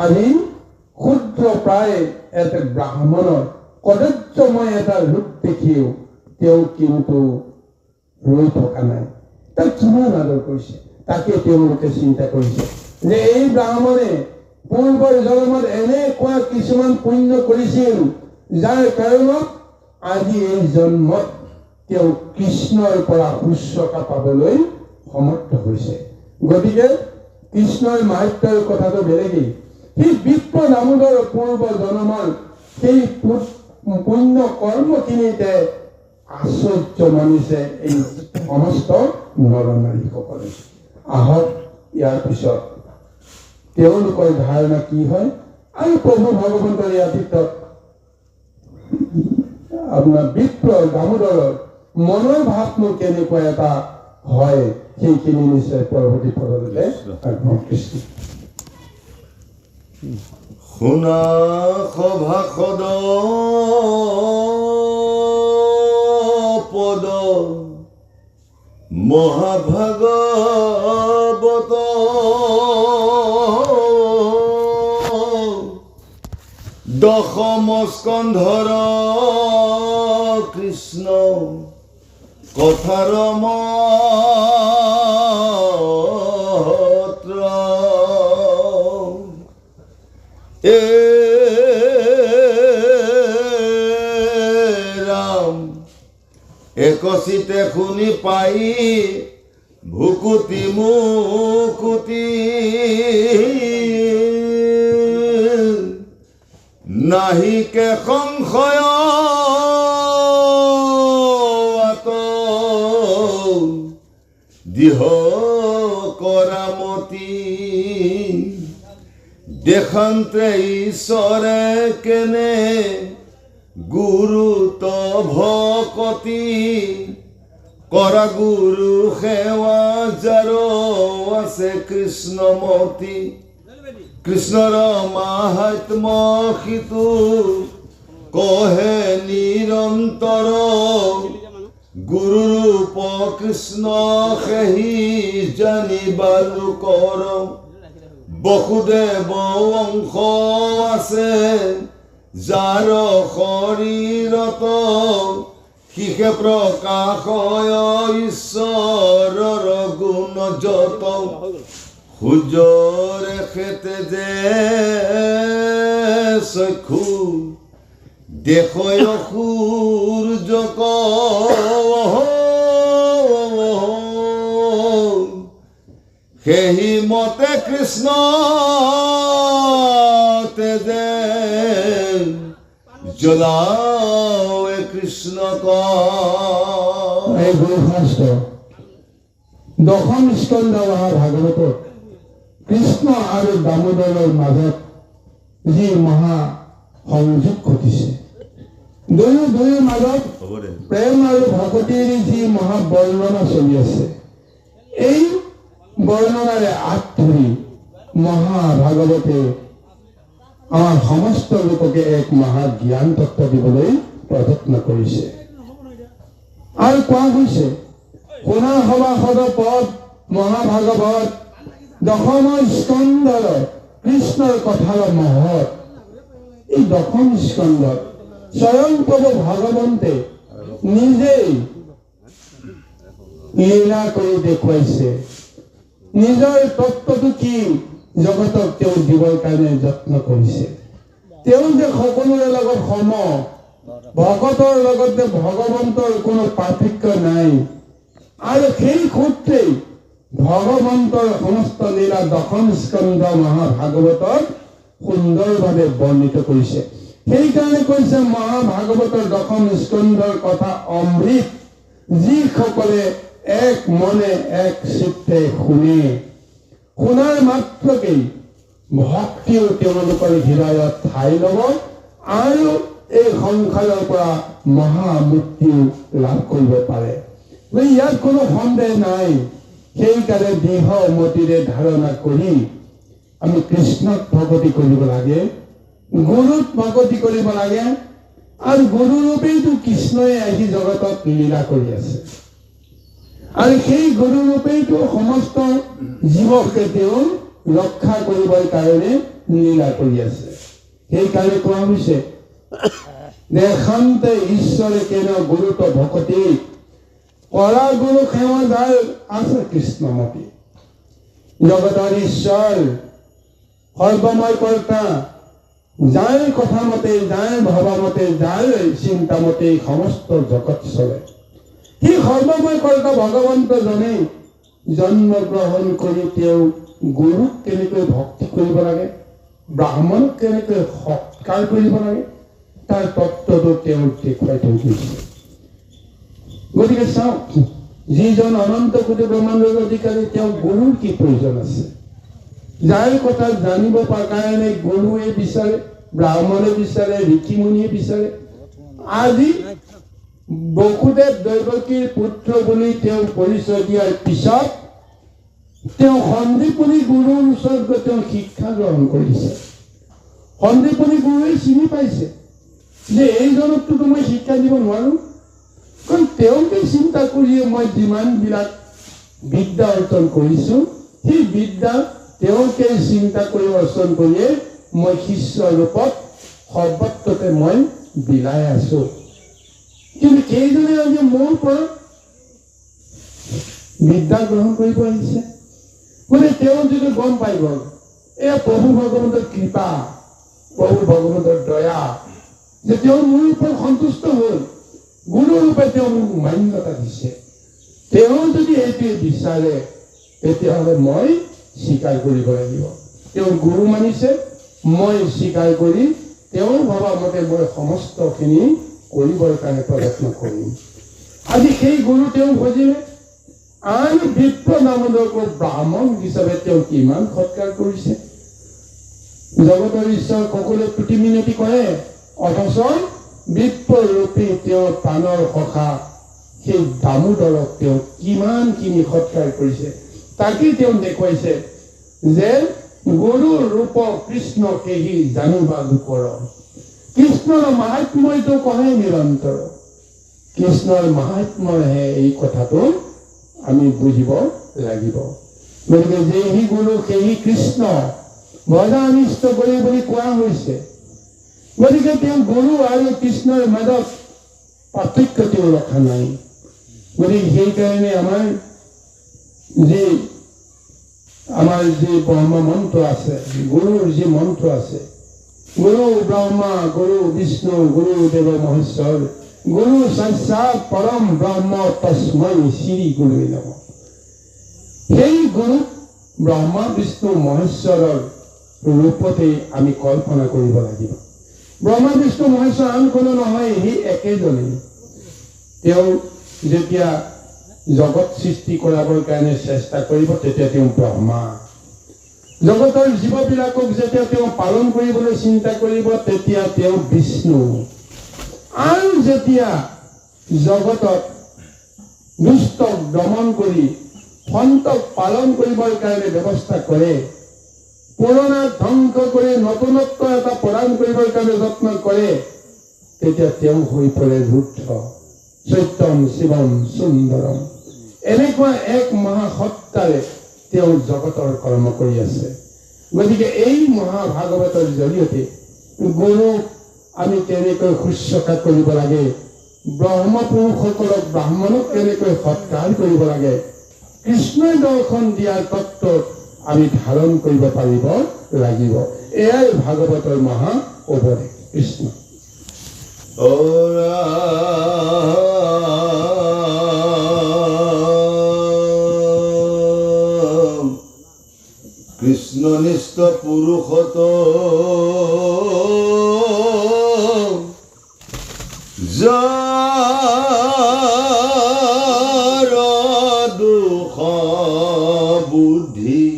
আজি ক্ষুদ্ৰ প্ৰায় এটা ব্ৰাহ্মণৰ কদৰ্যময় এটা ৰূপ দেখিও তেওঁ কিন্তু ৰৈ থকা নাই। তাক কিমান আদৰ কৰিছে তাকে তেওঁলোকে চিন্তা কৰিছে যে এই ব্ৰাহ্মণে পূৰ্বৰ জন্মত এনেকুৱা কিছুমান পুণ্য কৰিছিল যাৰ কাৰণত আজি এই জন্মত তেওঁ কৃষ্ণৰ পৰা শুশ্ৰূষা পাবলৈ সমৰ্থ হৈছে। গতিকে কৃষ্ণৰ মাহাত্ম্যৰ কথাটো বেলেগেই। সেই বিপ্ৰ দামোদৰ পূৰ্ব জন্মৰ সেই পুণ্য কৰ্মখিনিতে আশ্চৰ্য মানিছে এই সমস্ত নৰনাৰীসকলে। আহক ইয়াৰ পিছত তেওঁলোকৰ ধাৰণা কি হয়, আৰু প্ৰভু ভগৱন্তৰ ইয়াৰ ভিতৰত আপোনাৰ বিপ্ৰ দামোদৰৰ মনৰ ভাৱনো কেনেকুৱা এটা হয় সেইখিনি নিশ্চয় পৰৱৰ্তী পদলৈকে কৃষ্ণ। শুনা সভাসদ পদ মহাভাগৱত দশম স্কন্ধৰ কৃষ্ণ কথাৰ মাত্ৰ ৰাম একচিতে শুনি পাই ভুকুতি মুকুতি নাহিকে সংশয় দিহ কৰামতি দেখান্তে ঈশ্বৰে কেনে গুৰুত ভকতি কৰা গুৰু সেৱা যাৰ আছে কৃষ্ণমতি কৃষ্ণৰ মাহাত্ম্য সিটো কহে নিৰন্তৰ গুৰুৰূপ কৃষ্ণ সেহি জানিবা লোকৰ বসুদেৱ অংশ আছে যাৰ শৰীৰত শিষে প্ৰকাশ হয় ঈশ্বৰৰ গুণ যত সূৰ্যৰ খেতে যে চক্ষু দেখয় সূৰ্যক সেই মতে কৃষ্ণ তেজে জ্বলাৱে কৃষ্ণক। এই গুৰুশাস্ত্ৰ দশম স্কন্ধ মহাভাগৱতত কৃষ্ণ আৰু দামোদৰৰ মাজত যি মহা সংযোগ ঘটিছে, দুয়ো মাজত প্ৰেম আৰু ভকতিৰ যি মহা বৰ্ণনা চলি আছে, এই বৰ্ণনাৰে আঁত ধৰি মহাভাগৱতে আমাৰ সমস্ত লোককে এক মহা জ্ঞান তত্ত্ব দিবলৈ প্ৰযত্ন কৰিছে। আৰু কোৱা হৈছে শুনা সভাসদ পদ মহাভাগৱত দশম স্কন্ধৰ কৃষ্ণৰ কথাৰ মহৎ। এই দশম স্কন্ধত স্বয়ং প্ৰভু ভগৱন্তে নিজেই লীলা কৰি দেখুৱাইছে, নিজৰ তত্ত্বটো কি জগতক তেওঁ দিবৰ কাৰণে যত্ন কৰিছে। তেওঁ যে সকলোৰে লগত সম, ভকতৰ লগত যে ভগৱন্তৰ কোনো পাৰ্থক্য নাই, আৰু সেই সূত্ৰেই ভগৱন্তৰ সমস্ত লীলা দশম স্কন্ধ মহাভাগৱতত সুন্দৰভাৱে বৰ্ণিত কৰিছে। সেইকাৰণে কৈছে মহাভাগৱতৰ দশম স্কন্ধৰ কথা অমৃত, যিসকলে এক মনে এক চিত্তে শুনে, শুনাৰ মাত্ৰকেই ভক্তিও তেওঁলোকৰ হৃদয়ত ঠাই ল'ব আৰু এই সংসাৰৰ পৰা মহামুক্তিও লাভ কৰিব পাৰে। ইয়াত কোনো সন্দেহ নাই। সেইকাৰণে দৃঢ় মতিৰে ধাৰণা কৰি আমি কৃষ্ণক ভকতি কৰিব লাগে, গুৰুক ভকতি কৰিব লাগে, আৰু গুৰুৰূপেইতো কৃষ্ণই আহি জগতত লীলা কৰি আছে, আৰু সেই গুৰুৰূপেইতো সমস্ত জীৱকে তেওঁ ৰক্ষা কৰিবৰ কাৰণে লীলা কৰি আছে। সেইকাৰণে কোৱা হৈছে দেশান্তে ঈশ্বৰে কেন গুৰুত ভকতি কৰা গুৰু সেৱা যাৰ আছে কৃষ্ণমতী। জগতৰ ঈশ্বৰ সৰ্বময় কৰ্তা, যাৰ কথা মতে, যাৰ ভবা মতে, যাৰ চিন্তা মতে সমস্ত জগত চলে, সেই সৰ্বময় কৰ্তা ভগৱন্তজনে জন্ম গ্ৰহণ কৰি তেওঁ গুৰুক কেনেকৈ ভক্তি কৰিব লাগে, ব্ৰাহ্মণক কেনেকৈ সৎকাৰ কৰিব লাগে, তাৰ তত্ত্বটো তেওঁ দেখুৱাই থৈ গৈছে। গতিকে চাওক, যিজন অনন্ত কোটি ব্ৰহ্মাণ্ডৰ অধিকাৰী, তেওঁ গুৰুৰ কি প্ৰয়োজন আছে? যাৰ কথা জানিব কাৰণে গুৰুৱে বিচাৰে, ব্ৰাহ্মণে বিচাৰে, ঋষিমুনিয়ে বিচাৰে। আজি বসুদেৱ দৈৱকীৰ পুত্ৰ বুলি তেওঁ পৰিচয় দিয়াৰ পিছত তেওঁ সন্দীপনী গুৰুৰ ওচৰত গৈ তেওঁ শিক্ষা গ্ৰহণ কৰিছে। সন্দীপনী গুৰুৱে চিনি পাইছে যে এইজনকতো মই শিক্ষা দিব নোৱাৰো, কাৰণ তেওঁকে চিন্তা কৰিয়ে মই যিমানবিলাক বিদ্যা অৰ্জন কৰিছো, সেই বিদ্যা তেওঁকে চিন্তা কৰি অৰ্জন কৰিয়ে মই শিষ্য ৰূপত সৰ্বত্ৰতে মই বিলাই আছো। কিন্তু কেইজনে আজি মোৰ পৰা বিদ্যা গ্ৰহণ কৰিব আহিছে, মানে তেওঁ যদি গম পাই গল এয়া প্ৰভু ভগৱন্তৰ কৃপা, প্ৰভু ভগৱন্তৰ দয়া, যে তেওঁ মোৰ ওপৰত সন্তুষ্ট হল, গুৰুৰূপে তেওঁ মোক মান্যতা দিছে, তেওঁ যদি এইটোৱে বিচাৰে তেতিয়াহ'লে মই স্বীকাৰ কৰিব লাগিব। তেওঁ গুৰু মানিছে, মই স্বীকাৰ কৰি তেওঁৰ ভবা মতে মই সমস্তখিনি কৰিবৰ কাৰণে প্ৰযত্ন কৰিম। আজি সেই গুৰু তেওঁ খুজিলে, আন বিপ্ৰ নামদকো ব্ৰাহ্মণ হিচাপে তেওঁ কিমান সৎকাৰ কৰিছে। জগতৰ ঈশ্বৰ সকলোৱে তুতি মিনতি কৰে, অথচ বিপ্ৰৰূপী তেওঁ প্ৰাণৰ সখা সেই দামোদৰক তেওঁ কিমানখিনি সৎকাৰ কৰিছে। তাকেই তেওঁ দেখুৱাইছে যে গুৰুৰ ৰূপ কৃষ্ণ কেহি জানিবা দুকৰ। কৃষ্ণৰ মাহাত্ম্যটো কহে নিৰন্তৰ, কৃষ্ণৰ মাহাত্ম্যহে এই কথাটো আমি বুজিব লাগিব। গতিকে যেহি গুৰু সেহি কৃষ্ণ, ভজা অনিষ্ট কৰি বুলি কোৱা হৈছে। গতিকে তেওঁ গুৰু আৰু কৃষ্ণৰ মাজত পাৰ্থক্য তেওঁ ৰখা নাই। গতিকে সেইকাৰণে আমাৰ যি ব্ৰহ্ম মন্ত্ৰ আছে, গুৰুৰ যি মন্ত্ৰ আছে, গুৰু ব্ৰহ্মা, গুৰু বিষ্ণু, গুৰু দেৱ মহেশ্বৰ, গুৰু সাক্ষাৎ পৰম ব্ৰহ্ম তস্मै শ্ৰী গুৰুৱে নমঃ। সেই গুৰু ব্ৰহ্মা বিষ্ণু মহেশ্বৰৰ ৰূপতে আমি কল্পনা কৰিব লাগিব। ব্ৰহ্মা বিষ্ণু মহেশ্বৰ আন কোনো নহয়, সেই একেজনেই। তেওঁ যেতিয়া জগত সৃষ্টি কৰাবৰ কাৰণে চেষ্টা কৰিব তেতিয়া তেওঁ ব্ৰহ্মা। জগতৰ জীৱবিলাকক যেতিয়া তেওঁ পালন কৰিবলৈ চিন্তা কৰিব তেতিয়া তেওঁ বিষ্ণু। আৰু যেতিয়া জগতত দুষ্টক দমন কৰি সন্তক পালন কৰিবৰ কাৰণে ব্যৱস্থা কৰে, পুৰণা ধ্বংস কৰি নতুনত্ব এটা প্ৰদান কৰিবৰ কাৰণে যত্ন কৰে, তেতিয়া তেওঁ হৈ পৰে ৰুদ্ৰ, সত্যম শিৱম সুন্দৰম। এনেকুৱা এক মহাসত্তাৰে তেওঁ জগতৰ কৰ্ম কৰি আছে। গতিকে এই মহাভাগৱতৰ জৰিয়তে গুৰুক আমি কেনেকৈ শুশ্ৰূষা কৰিব লাগে, ব্ৰহ্মপুৰুষসকলক ব্ৰাহ্মণক কেনেকৈ সৎকাৰ কৰিব লাগে, কৃষ্ণই দৰ্শন দিয়াৰ তত্ত্ব আমি ধাৰণ কৰিব পাৰিব লাগিব। এয়াই ভাগৱতৰ মহা উপদেশ। কৃষ্ণ কৃষ্ণনিষ্ঠ পুৰুষোত্তম যাৰ দুখ বুদ্ধি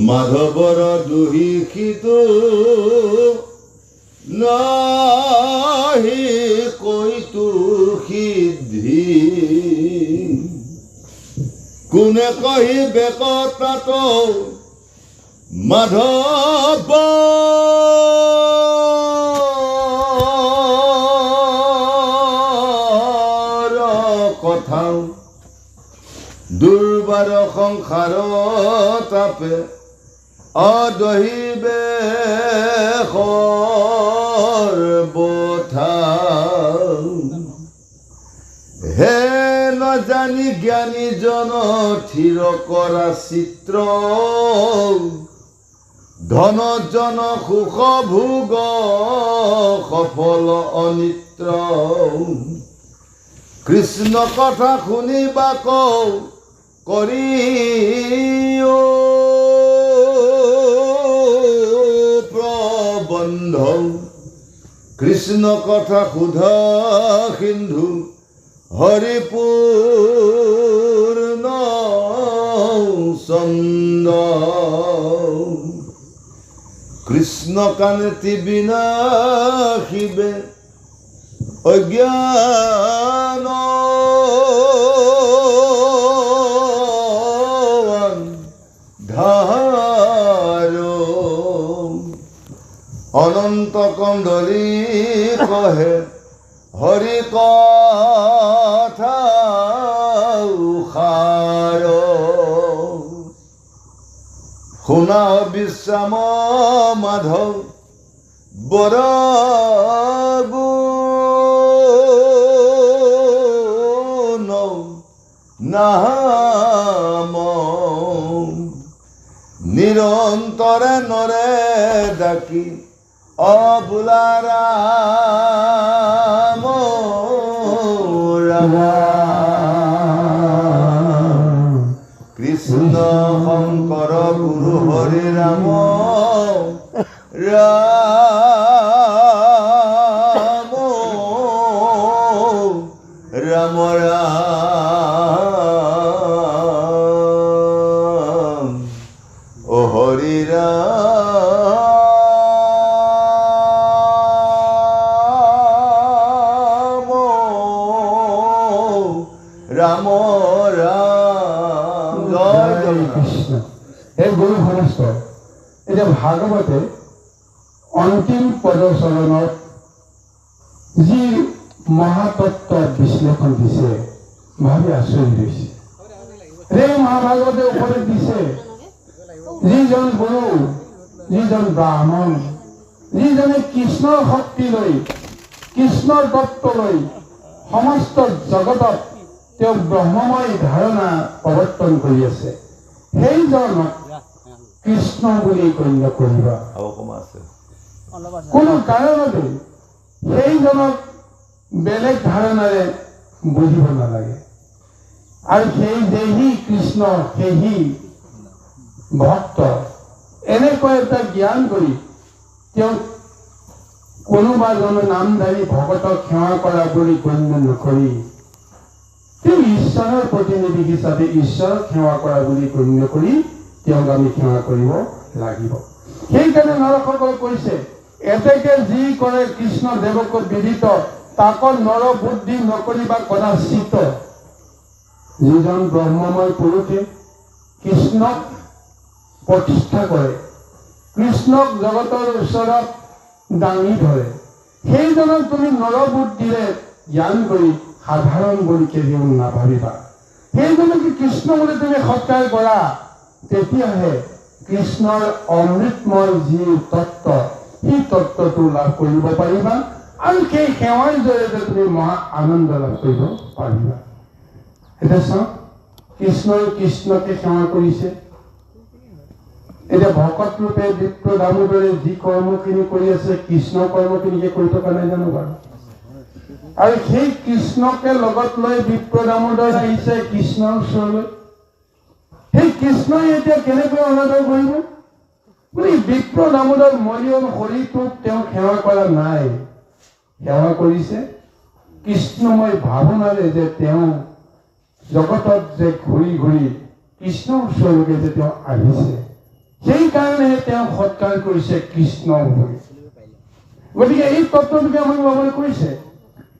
মাধৱৰ দুহিষিত নাহি কৈতো সিদ্ধি কোনে কহিবে কথাত মাধৱ কথা দুৰ্বাৰ সংসাৰ তাপে অদহিবে সৰ্বথা হে নজানি জ্ঞানী জন থিৰ কৰা চিত্ৰ ধন জন সুখ ভোগ সফল অনিত্ৰ কৃষ্ণ কথা শুনিবা কওঁ কৰি প্ৰবন্ধ কৃষ্ণ কথা সুধা সিন্ধু হৰিপূৰ্ণ চন্দ কৃষ্ণ কান্তি বিনাশিবে অজ্ঞান ধাৰ অনন্ত কন্দলী কহে হৰি কথা উষাৰ শুনা বিশ্ৰাম মাধৱ বৰ গুণ নাম নিৰন্তৰে নৰে ডাকি অবোলা ৰাম ৰাম কৃষ্ণ শংকৰ গুৰু হৰি ৰাম ৰাম ৰাম ৰাম ও হৰি ৰাম ৰাম জয় কৃষ্ণ। এই গুৰু ঘনস্থ এতিয়া ভাগৱতে অন্তিম পদচৰণত যি মহাতত্ত্ব বিশ্লেষণ দিছে ভাবি আচৰিত হৈছে। এই মহাভাগৱতে উপদেশ দিছে যিজন গুৰু, যিজন ব্ৰাহ্মণ, যিজনে কৃষ্ণৰ শক্তি লৈ, কৃষ্ণৰ তত্ত্ব লৈ সমস্ত জগতত তেওঁ ব্ৰহ্মময় ধাৰণা প্ৰৱৰ্তন কৰি আছে, সেইজনক কৃষ্ণ বুলি গণ্য কৰিবা। কোনো কাৰণতে সেইজনক বেলেগ ধাৰণাৰে বুজিব নালাগে। আৰু সেই যেহি কৃষ্ণ, সেহি ভক্ত, এনেকৈ এটা জ্ঞান কৰি তেওঁক কোনোবা জনে নামধাৰী ভকতক সেৱা কৰা বুলি গণ্য নকৰি তেওঁ ঈশ্বৰৰ প্ৰতিনিধি হিচাপে ঈশ্বৰক সেৱা কৰা বুলি গণ্য কৰি তেওঁক আমি সেৱা কৰিব লাগিব। সেইকাৰণে নৰসকল কৈছে, এতেকে যি কৰে কৃষ্ণ দেৱক বিদিত, তাক নৰ বুদ্ধি নকৰিবা কদাচিত। যিজন ব্ৰহ্মময় পুৰুষে কৃষ্ণক প্ৰতিষ্ঠা কৰে, কৃষ্ণক জগতৰ ওচৰত দাঙি ধৰে, সেইজনক তুমি নৰবুদ্ধিৰে জ্ঞান কৰি সাধাৰণ বুলি কেতিয়াও নাভাবিবা। সেইজনক কৃষ্ণ বুলি তুমি সৎকাৰ কৰা, তেতিয়াহে কৃষ্ণৰ অমৃতময় যি তত্ত্ব, সেই তত্ত্বটো লাভ কৰিব পাৰিবা আৰু সেই সেৱাৰ জৰিয়তে তুমি মহা আনন্দ লাভ কৰিব পাৰিবা। এতিয়া চাওক, কৃষ্ণই কৃষ্ণকে সেৱা কৰিছে। এতিয়া ভকত ৰূপে বিপ্ৰ দামোদৰে যি কৰ্মখিনি কৰি আছে, কৃষ্ণ কৰ্মখিনিকে কৰি থকা নাই জানো বাৰু? আৰু সেই কৃষ্ণকে লগত লৈ বিপ্ৰ দামোদৰ আহিছে কৃষ্ণৰ ওচৰলৈ। সেই কৃষ্ণই এতিয়া কেনেকৈ অনাদৰ কৰিব? বিপ্ৰ দামোদৰ মলিয়ন শৰীৰটোক তেওঁ সেৱা কৰা নাই, সেৱা কৰিছে কৃষ্ণময় ভাৱনাৰে যে তেওঁ জগতত যে ঘূৰি ঘূৰি কৃষ্ণৰ ওচৰলৈকে যে তেওঁ আহিছে, সেইকাৰণেহে তেওঁ সৎকাৰ কৰিছে কৃষ্ণ বুলি। গতিকে এই তত্ত্বটোকে আমাক ল'বলৈ কৈছে,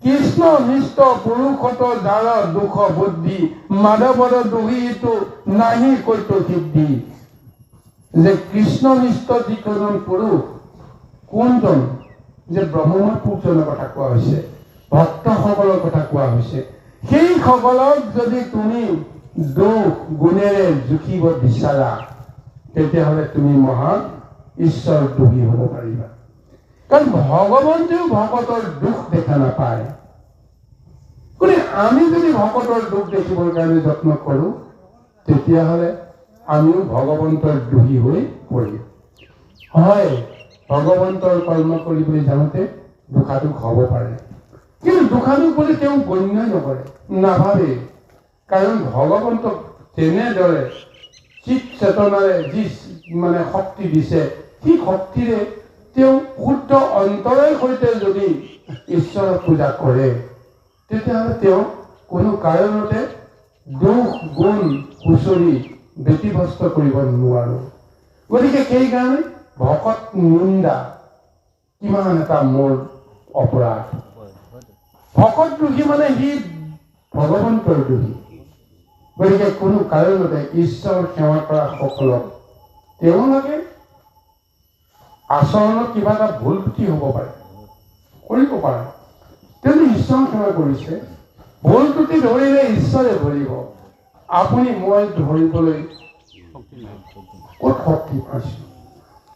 কৃষ্ণ নিষ্ঠ পুৰুষত যাৰ দুখ বুদ্ধি, মাধৱৰ দুহিটো নাহি কৈতো সিদ্ধি। যে কৃষ্ণ নিষ্ঠ যিজন পুৰুষ, কোনজন? যে ব্ৰহ্মময় পুৰুষজনৰ কথা কোৱা হৈছে, ভক্তসকলৰ কথা কোৱা হৈছে। সেইসকলক যদি তুমি দুখ গুণেৰে জুখিব বিচাৰা, তেতিয়াহ'লে তুমি মহান ঈশ্বৰ দুখী হ'ব পাৰিবা। কাৰণ ভগৱন্তেও ভকতৰ দুখ দেখা নাপায়। গতিকে আমি যদি ভকতৰ দুখ দেখিবৰ কাৰণে যত্ন কৰোঁ, তেতিয়াহ'লে আমিও ভগৱন্তৰ দুখী হৈ পৰিম। হয়, ভগৱন্তৰ কৰ্ম কৰিবলৈ যাওঁতে দুখাদুখ হ'ব পাৰে, কিন্তু দুখাদুখ বুলি তেওঁ গণ্যই নকৰে, নাভাবে। কাৰণ ভগৱন্তক তেনেদৰে চিত চেতনাৰে যি শক্তি দিছে, সেই শক্তিৰে তেওঁ শুদ্ধ অন্তৰৰ সৈতে যদি ঈশ্বৰক পূজা কৰে, তেতিয়াহ'লে তেওঁ কোনো কাৰণতে দুখ গুণ হুঁচৰি ব্যতিব্যস্ত কৰিব নোৱাৰো। গতিকে সেইকাৰণে ভকত নিন্দা কিমান এটা মোৰ অপৰাধ। ভকত দুখী মানে সি ভগৱন্তৰ দুখী। গতিকে কোনো কাৰণতে ঈশ্বৰ সেৱা কৰা সকলক তেওঁলোকে আচৰণত কিবা এটা ভুল ত্ৰুটি হ'ব পাৰে, কৰিব পাৰে, কিন্তু ঈশ্বৰ সেৱা কৰিছে। ভুল ত্ৰুটি ধৰিলে ঈশ্বৰে ধৰিব, আপুনি মই ধৰিবলৈ ক'ত শক্তি পাইছো?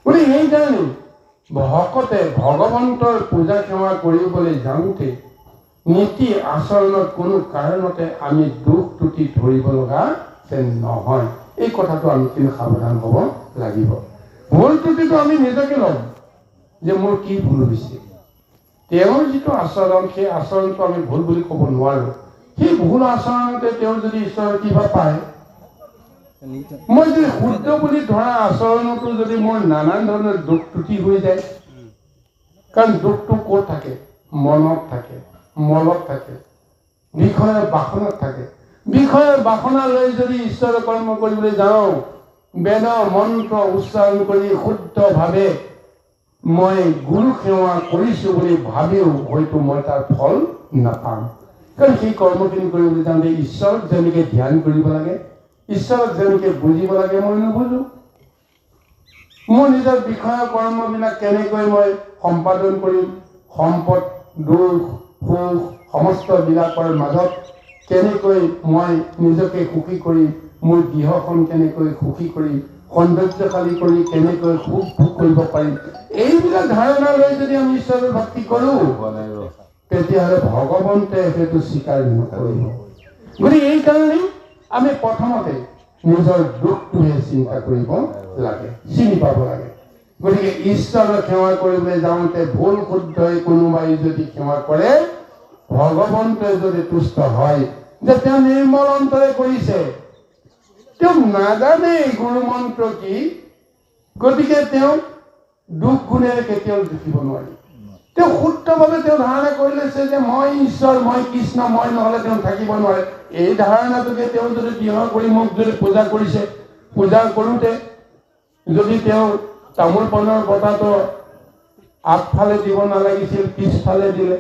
গতিকে সেইকাৰণে ভকতে ভগৱন্তৰ পূজা সেৱা কৰিবলৈ যাওঁতে নীতি আচৰণত কোনো কাৰণতে আমি দুখ ত্ৰুটি ধৰিব লগা যেন নহয়। এই কথাটো আমি কিন্তু সাৱধান হ'ব লাগিব। ভুল ত্ৰুটিটো আমি নিজকে ল'ম যে মোৰ কি ভুল হৈছে। তেওঁৰ যিটো আচৰণ, সেই আচৰণটো আমি ভুল বুলি ক'ব নোৱাৰো। সেই ভুল আচৰণতে তেওঁ যদি ঈশ্বৰৰ কিবা পায়, মই যদি শুদ্ধ বুলি ধৰা আচৰণতো যদি মোৰ নানান ধৰণৰ দুখ ত্ৰুটি হৈ যায়, কাৰণ দুখটো ক'ত থাকে? মনত থাকে, মলত থাকে, বিষয়ৰ বাসনাত থাকে। বিষয়ৰ বাসনা লৈ যদি ঈশ্বৰৰ কৰ্ম কৰিবলৈ যাওঁ, বেদ মন্ত্ৰ উচ্চাৰণ কৰি শুদ্ধভাৱে মই গুৰু সেৱা কৰিছো বুলি ভাবিও হয়তো মই তাৰ ফল নাপাম। কাৰণ সেই কৰ্মখিনি কৰিবলৈ যাওঁতে ঈশ্বৰক যেনেকৈ ধ্যান কৰিব লাগে, ঈশ্বৰক যেনেকৈ বুজিব লাগে, মই নুবুজো। মোৰ নিজৰ বিষয়ৰ কৰ্মবিলাক কেনেকৈ মই সম্পাদন কৰিম, সম্পদ দুখ সুখ সমস্তবিলাকৰ মাজত কেনেকৈ মই নিজকে সুখী কৰিম, মোৰ গৃহখন কেনেকৈ সুখী কৰিম, সৌন্দৰ্যশালী কৰি কেনেকৈ সুখ ভোগ কৰিব পাৰিম, এইবিলাক ধাৰণা লৈ যদি আমি ঈশ্বৰৰ ভক্তি কৰোঁ তেতিয়াহ'লে ভগৱন্তে সেইটো স্বীকাৰ নকৰিব। গতিকে এইকাৰণে আমি প্ৰথমতে নিজৰ দুখটোহে চিন্তা কৰিব লাগে, চিনি পাব লাগে। গতিকে ঈশ্বৰক সেৱা কৰিবলৈ যাওঁতে ভুল শুদ্ধই কোনোবাই যদি সেৱা কৰে, ভগৱন্তই যদি তুষ্ট হয় যে তেওঁ নিৰ্মল অন্তৰে কৰিছে, তেওঁ নাজানে গুৰু মন্ত্ৰ কি, গতিকে তেওঁ দুখ গুণেৰে কেতিয়াও জুখিব নোৱাৰি। তেওঁ শুদ্ধভাৱে তেওঁ ধাৰণা কৰি লৈছে যে মই ঈশ্বৰ, মই কৃষ্ণ, মই নহ'লে তেওঁ থাকিব নোৱাৰে। এই ধাৰণাটোকে তেওঁ যদি দৃঢ় কৰি মোক যদি পূজা কৰিছে, পূজা কৰোঁতে যদি তেওঁ তামোল পাণৰ বঁটাটো আগফালে দিব নালাগিছিল, পিছফালে দিলে,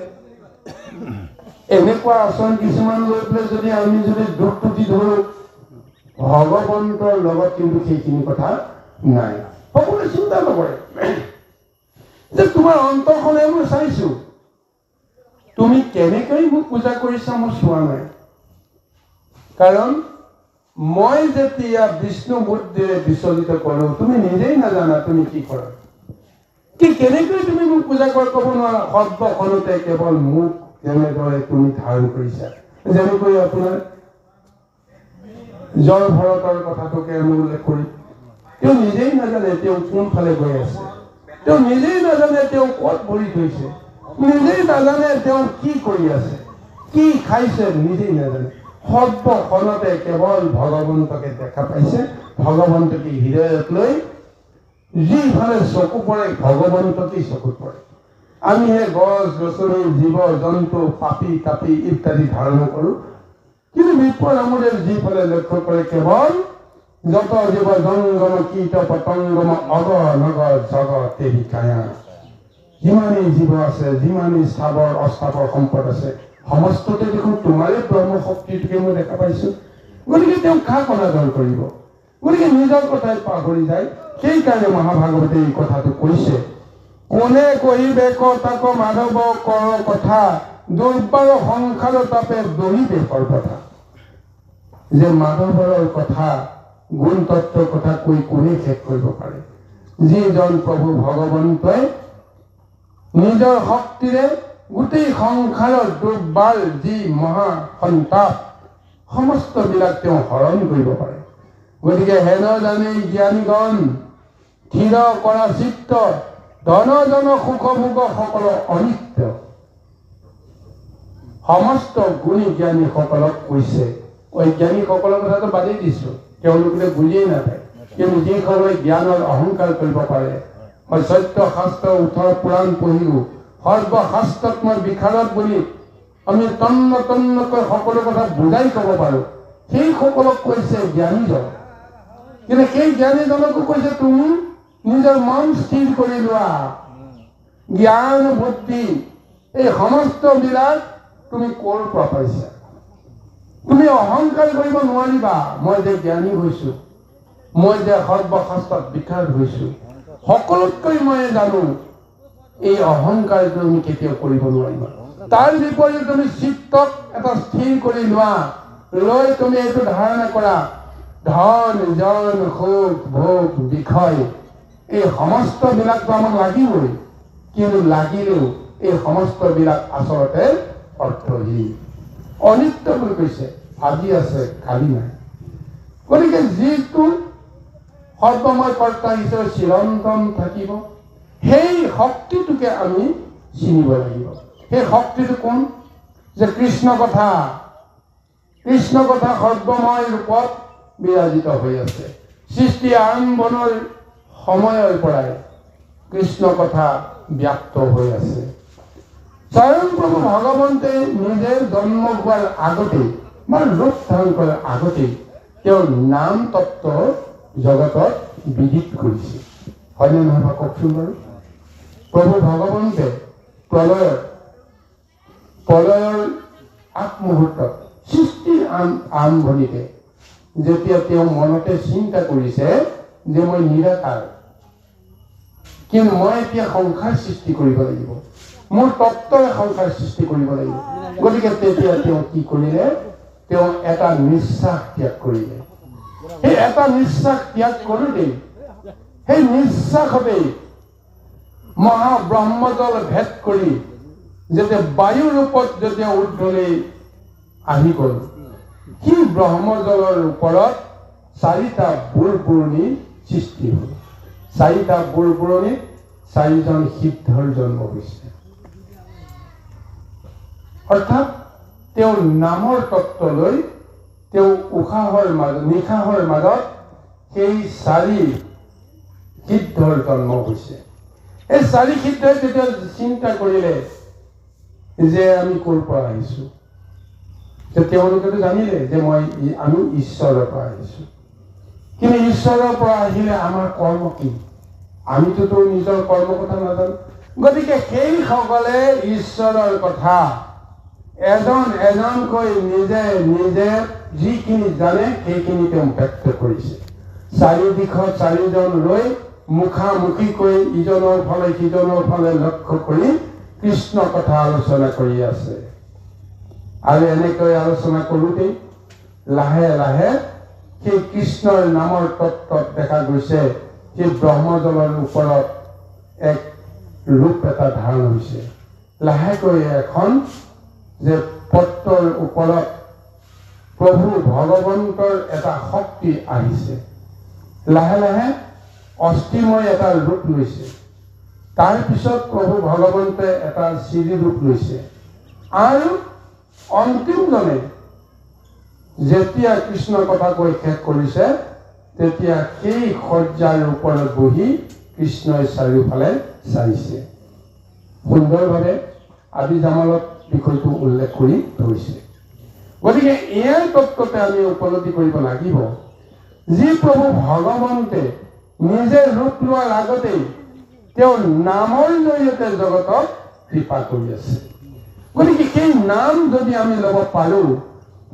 এনেকুৱা আচৰণ কিছুমান লৈ পেলাই যদি আমি যদি দুখ টুটি ধৰোঁ, ভগৱন্তৰ লগত কিন্তু সেইখিনি কথা নাই। সকলোৱে চিন্তা নকৰে যে তোমাৰ অন্তৰখনে মই চাইছো, তুমি কেনেকৈ মোক পূজা কৰিছা মই চোৱা নাই। কাৰণ মই যেতিয়া বিষ্ণু বুদ্ধিৰে বিচলিত কৰোঁ, তুমি নিজেই নাজানা তুমি কি কৰা, কি কেনেকৈ তুমি মোক পূজা কৰা ক'ব নোৱাৰা। সৰ্বখনতে কেৱল মোক যেনেদৰে তুমি ধাৰণ কৰিছা, যেনেকৈ আপোনাৰ জল ভৰতৰ কথাটোকে আমি উল্লেখ কৰি, তেওঁ নিজেই নাজানে তেওঁ কোনফালে গৈ আছে, তেওঁ নিজেই নাজানে তেওঁ ক'ত ভৰি থৈছে, নিজেই নাজানে তেওঁ কি কৰি আছে, কি খাইছে, নিজেই নাজানে। সৰ্বখনতে কেৱল ভগৱন্তকে দেখা পাইছে, ভগৱন্তকে হৃদয়ত লৈ যিফালে চকু পৰে ভগৱন্তকেই চকুত পৰে। আমি সেই গছ গছনি জীৱ জন্তু পাপি তাপি ইত্যাদি ধাৰণা কৰোঁ, কিন্তু বিপ্ৰ নামদেৱ যিফালে লক্ষ্য কৰে কেৱল যত জীৱ জংগম কীট পতংগম অগ নগ জগতে বিকায়া, যিমানেই জীৱ আছে, যিমানেই স্থাৱৰ অস্থাৱৰ সম্পদ আছে, সমস্ততে দেখোন তোমাৰে ব্ৰহ্ম শক্তিটোকে মই দেখা পাইছো। গতিকে তেওঁ কাক অনাদৰ কৰিব? গতিকে নিজৰ কথাই পাহৰি যায়। সেইকাৰণে মহাভাগৱতে এই কথাটো কৈছে, কোনে কহিবে তাক মাধৱ কৰ কথা, দুৰ্বাৰ সংসাৰ তাপে দহিবে কথা। যে মাধৱৰৰ কথা, গুণ তত্বৰ কথা কৈ কোনে শেষ কৰিব পাৰে? যিজন প্ৰভু ভগৱন্তই নিজৰ শক্তিৰে গোটেই সংসাৰৰ দুৰ্বাৰ যি মহা সন্তাপ সমস্তবিলাক তেওঁ হৰণ কৰিব পাৰে। গতিকে হেন জানে জ্ঞানীগণ থিৰ কৰা চিত্ত, ধন জন সুখ ভোগ সকল অনিত্য। সমস্ত গুণী জ্ঞানীসকলক কৈছে, অজ্ঞানীসকলৰ কথাটো বাদেই দিছো, তেওঁলোকে বুজিয়েই নাপায়। কিন্তু যিসকলে জ্ঞানৰ অহংকাৰ কৰিব পাৰে, মই সত্য শাস্ত্ৰ উঠৰ পুৰাণ পঢ়িলো, সৰ্বশাস্ত্ৰত মই বিশাৰদ বুলি আমি তন্ন তন্নকৈ সকলো কথা বুজাই ক'ব পাৰোঁ, সেইসকলক কৈছে জ্ঞানীজন। কিন্তু সেই জ্ঞানীজনকো কৈছে তুমি নিজৰ মন স্থিৰ কৰি লোৱা, জ্ঞান বুদ্ধি এই সমস্তবিলাক তুমি ক'ৰ পৰা পাইছা? তুমি অহংকাৰ কৰিব নোৱাৰিবা, মই যে জ্ঞানী হৈছো, মই যে সৰ্বশাস্ত্ৰত বিশাৰদ হৈছো, সকলোতকৈ মই জানো, এই অহংকাৰ তুমি কেতিয়াও কৰিব নোৱাৰিবা। তাৰ বিপৰীতে তুমি চিত্তক এটা স্থিৰ কৰি লোৱা, লৈ তুমি এইটো ধাৰণা কৰা, ধন জন সুখ ভোগ বিষয় এই সমস্তবিলাকতো আমাক লাগিবই, কিন্তু লাগিলেও এই সমস্তবিলাক আচলতে অৰ্থহীন, অনিত্য বুলি কৈছে। আজি আছে কালি নাই। গতিকে যিটো সৰ্বময় কৰ্তা হিচাপে চিৰন্তন থাকিব, সেই শক্তিটোকে আমি চিনিব লাগিব। সেই শক্তিটো কোন? যে কৃষ্ণ কথা, কৃষ্ণ কথা সৰ্বময় ৰূপত বিৰাজিত হৈ আছে। সৃষ্টি আৰম্ভণৰ সময়ৰ পৰাই কৃষ্ণ কথা ব্যক্ত হৈ আছে। স্বয়ং প্ৰভু ভগৱন্তে নিজে জন্ম হোৱাৰ আগতেই বা ৰূপ ধাৰণ কৰাৰ আগতেই তেওঁৰ নাম তত্ত্ব জগতত বিদিত কৰিছে। হয়নে নহয় বা কওকচোন বাৰু? প্ৰভু ভগৱন্তে প্ৰলয়ৰ আগমুহূৰ্তত সৃষ্টিৰ আৰম্ভণিতে যেতিয়া তেওঁ মনতে চিন্তা কৰিছে যে মই নিৰাকাৰ, কিন্তু মই এতিয়া সংসাৰ সৃষ্টি কৰিব লাগিব, মোৰ তত্ত্বৰে সংসাৰ সৃষ্টি কৰিব লাগিব। গতিকে তেতিয়া তেওঁ কি কৰিলে? তেওঁ এটা নিশ্বাস ত্যাগ কৰিলে। সেই এটা নিশ্বাস ত্যাগ কৰোঁতেই সেই নিশ্বাসতেই মহাব্ৰহ্মজল ভেদ কৰি যেতিয়া বায়ু ৰূপত যেতিয়া ঊৰ্ধলৈ আহি গ'ল, সেই ব্ৰহ্মজলৰ ওপৰত 4টা বুৰবুৰণি সৃষ্টি হ'ল। 4টা বুৰবুৰণিত 4জন সিদ্ধৰ জন্ম হৈছে। অৰ্থাৎ তেওঁৰ নামৰ তত্ত্বলৈ তেওঁ নিশাহৰ মাজত সেই 4 সিদ্ধৰ জন্ম হৈছে। এই 4 সিদ্ধই তেতিয়া চিন্তা কৰিলে যে আমি ক'ৰ পৰা আহিছোঁ। তেওঁলোকেতো জানিলে যে আমি ঈশ্বৰৰ পৰা আহিছোঁ। কিন্তু ঈশ্বৰৰ পৰা আহিলে আমাৰ কৰ্ম কি? আমিতো নিজৰ কৰ্ম কথা নাজানো। গতিকে সেইসকলে ঈশ্বৰৰ কথা এজন এজনকৈ নিজে নিজে যিখিনি জানে সেইখিনি তেওঁ ব্যক্ত কৰিছে। 4 দিশত 4জন লৈ মুখামুখিকৈ ইজনৰ ফালে সিজনৰ ফালে লক্ষ্য কৰি কৃষ্ণ কথা আলোচনা কৰি আছে। আৰু এনেকৈ আলোচনা কৰোঁতেই লাহে লাহে সেই কৃষ্ণৰ নামৰ তত্ত্বত দেখা গৈছে সেই ব্ৰহ্মজলৰ ওপৰত এক ৰূপ এটা ধাৰণ হৈছে। লাহেকৈ এখন যে পত্ৰৰ ওপৰত প্ৰভু ভগৱন্তৰ এটা শক্তি আহিছে। লাহে লাহে অস্থিময় এটা ৰূপ লৈছে। তাৰপিছত প্ৰভু ভগৱন্তই এটা চিৰি ৰূপ লৈছে। আৰু অন্তিমজনে যেতিয়া কৃষ্ণৰ কথা কৈ শেষ কৰিছে, তেতিয়া সেই শয্যাৰ ওপৰত বহি কৃষ্ণই চাৰিওফালে চাইছে। সুন্দৰভাৱে আদি জামালত বিষয়টো উল্লেখ কৰি ধৰিছে। গতিকে ইয়াৰ তত্ত্বতে আমি উপলব্ধি কৰিব লাগিব যি প্ৰভু ভগৱন্তে নিজে ৰূপ লোৱাৰ আগতেই তেওঁৰ নামৰ জৰিয়তে জগতক কৃপা কৰি আছে। গতিকে সেই নাম যদি আমি ল'ব পাৰোঁ,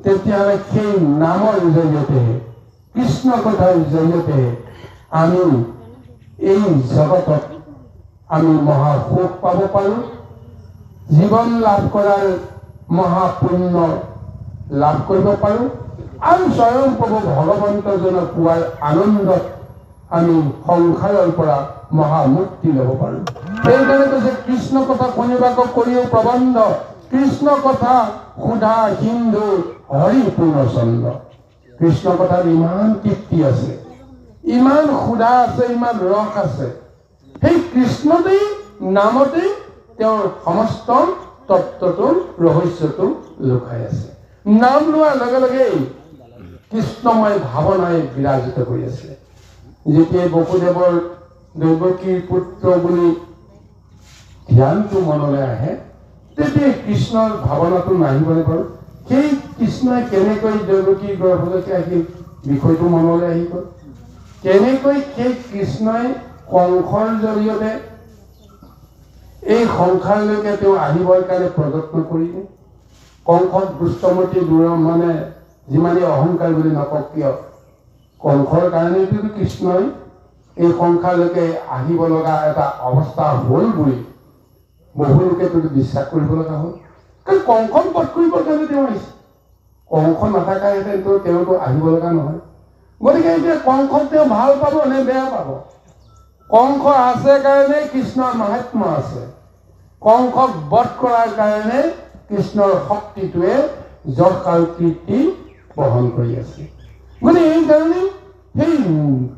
তেতিয়াহ'লে সেই নামৰ জৰিয়তে কৃষ্ণ কথাৰ জৰিয়তে আমি এই জগতত আমি মহাসুখ পাব পাৰোঁ, জীৱন লাভ কৰাৰ মহাপুণ্য লাভ কৰিব পাৰোঁ, আৰু স্বয়ং প্ৰভু ভগৱন্তজনক পোৱাৰ আনন্দত আমি সংসাৰৰ পৰা মহামুক্তি ল'ব পাৰোঁ। সেইকাৰণে কৈছে কৃষ্ণ কথা শুনিবাক কৰিও প্ৰবন্ধ, কৃষ্ণ কথা সুধা সিন্ধু হৰি পূৰ্ণচন্দ্ৰ। কৃষ্ণ কথাত ইমান তৃপ্তি আছে, ইমান সুধা আছে, ইমান ৰস আছে। সেই কৃষ্ণতেই নামতেই তেওঁৰ সমস্ত তত্ত্বটো ৰহস্যটো লুকাই আছে। নাম লোৱাৰ লগে লগেই কৃষ্ণময় ভাৱনাই বিৰাজিত কৰি আছে। যেতিয়াই বসুদেৱৰ দৈৱকীৰ পুত্ৰ বুলি ধ্যানটো মনলৈ আহে, তেতিয়াই কৃষ্ণৰ ভাৱনাটো নাহিবনে বাৰু? সেই কৃষ্ণই কেনেকৈ দৈৱকীৰ গৰ্ভলৈকে আহিল বিষয়টো মনলৈ আহি গ'ল। কেনেকৈ সেই কৃষ্ণই কংসৰ জৰিয়তে এই সংসাৰলৈকে তেওঁ আহিবৰ কাৰণে প্ৰযত্ন কৰিলে। কংসক দুষ্টমতি মানে যিমানেই অহংকাৰ বুলি নকওক কিয়, কংসৰ কাৰণেতো কৃষ্ণই এই সংসাৰলৈকে আহিব লগা এটা অৱস্থা হ'ল বুলি বহু লোকেতো বিশ্বাস কৰিব লগা হ'ল। কাৰণ কংসক বধ কৰিবৰ কাৰণে তেওঁ আহিছে। কংস নাথাকাহেঁতেনতো তেওঁতো আহিব লগা নহয়। গতিকে এতিয়া কংসক তেওঁ ভাল পাব নে বেয়া পাব? কংস আছে কাৰণে কৃষ্ণৰ মাহাত্ম্য আছে। কংসক বধ কৰাৰ কাৰণে কৃষ্ণৰ শক্তিটোৱে যশ আৰু কীৰ্তি বহন কৰি আছে। গতিকে এইকাৰণে সেই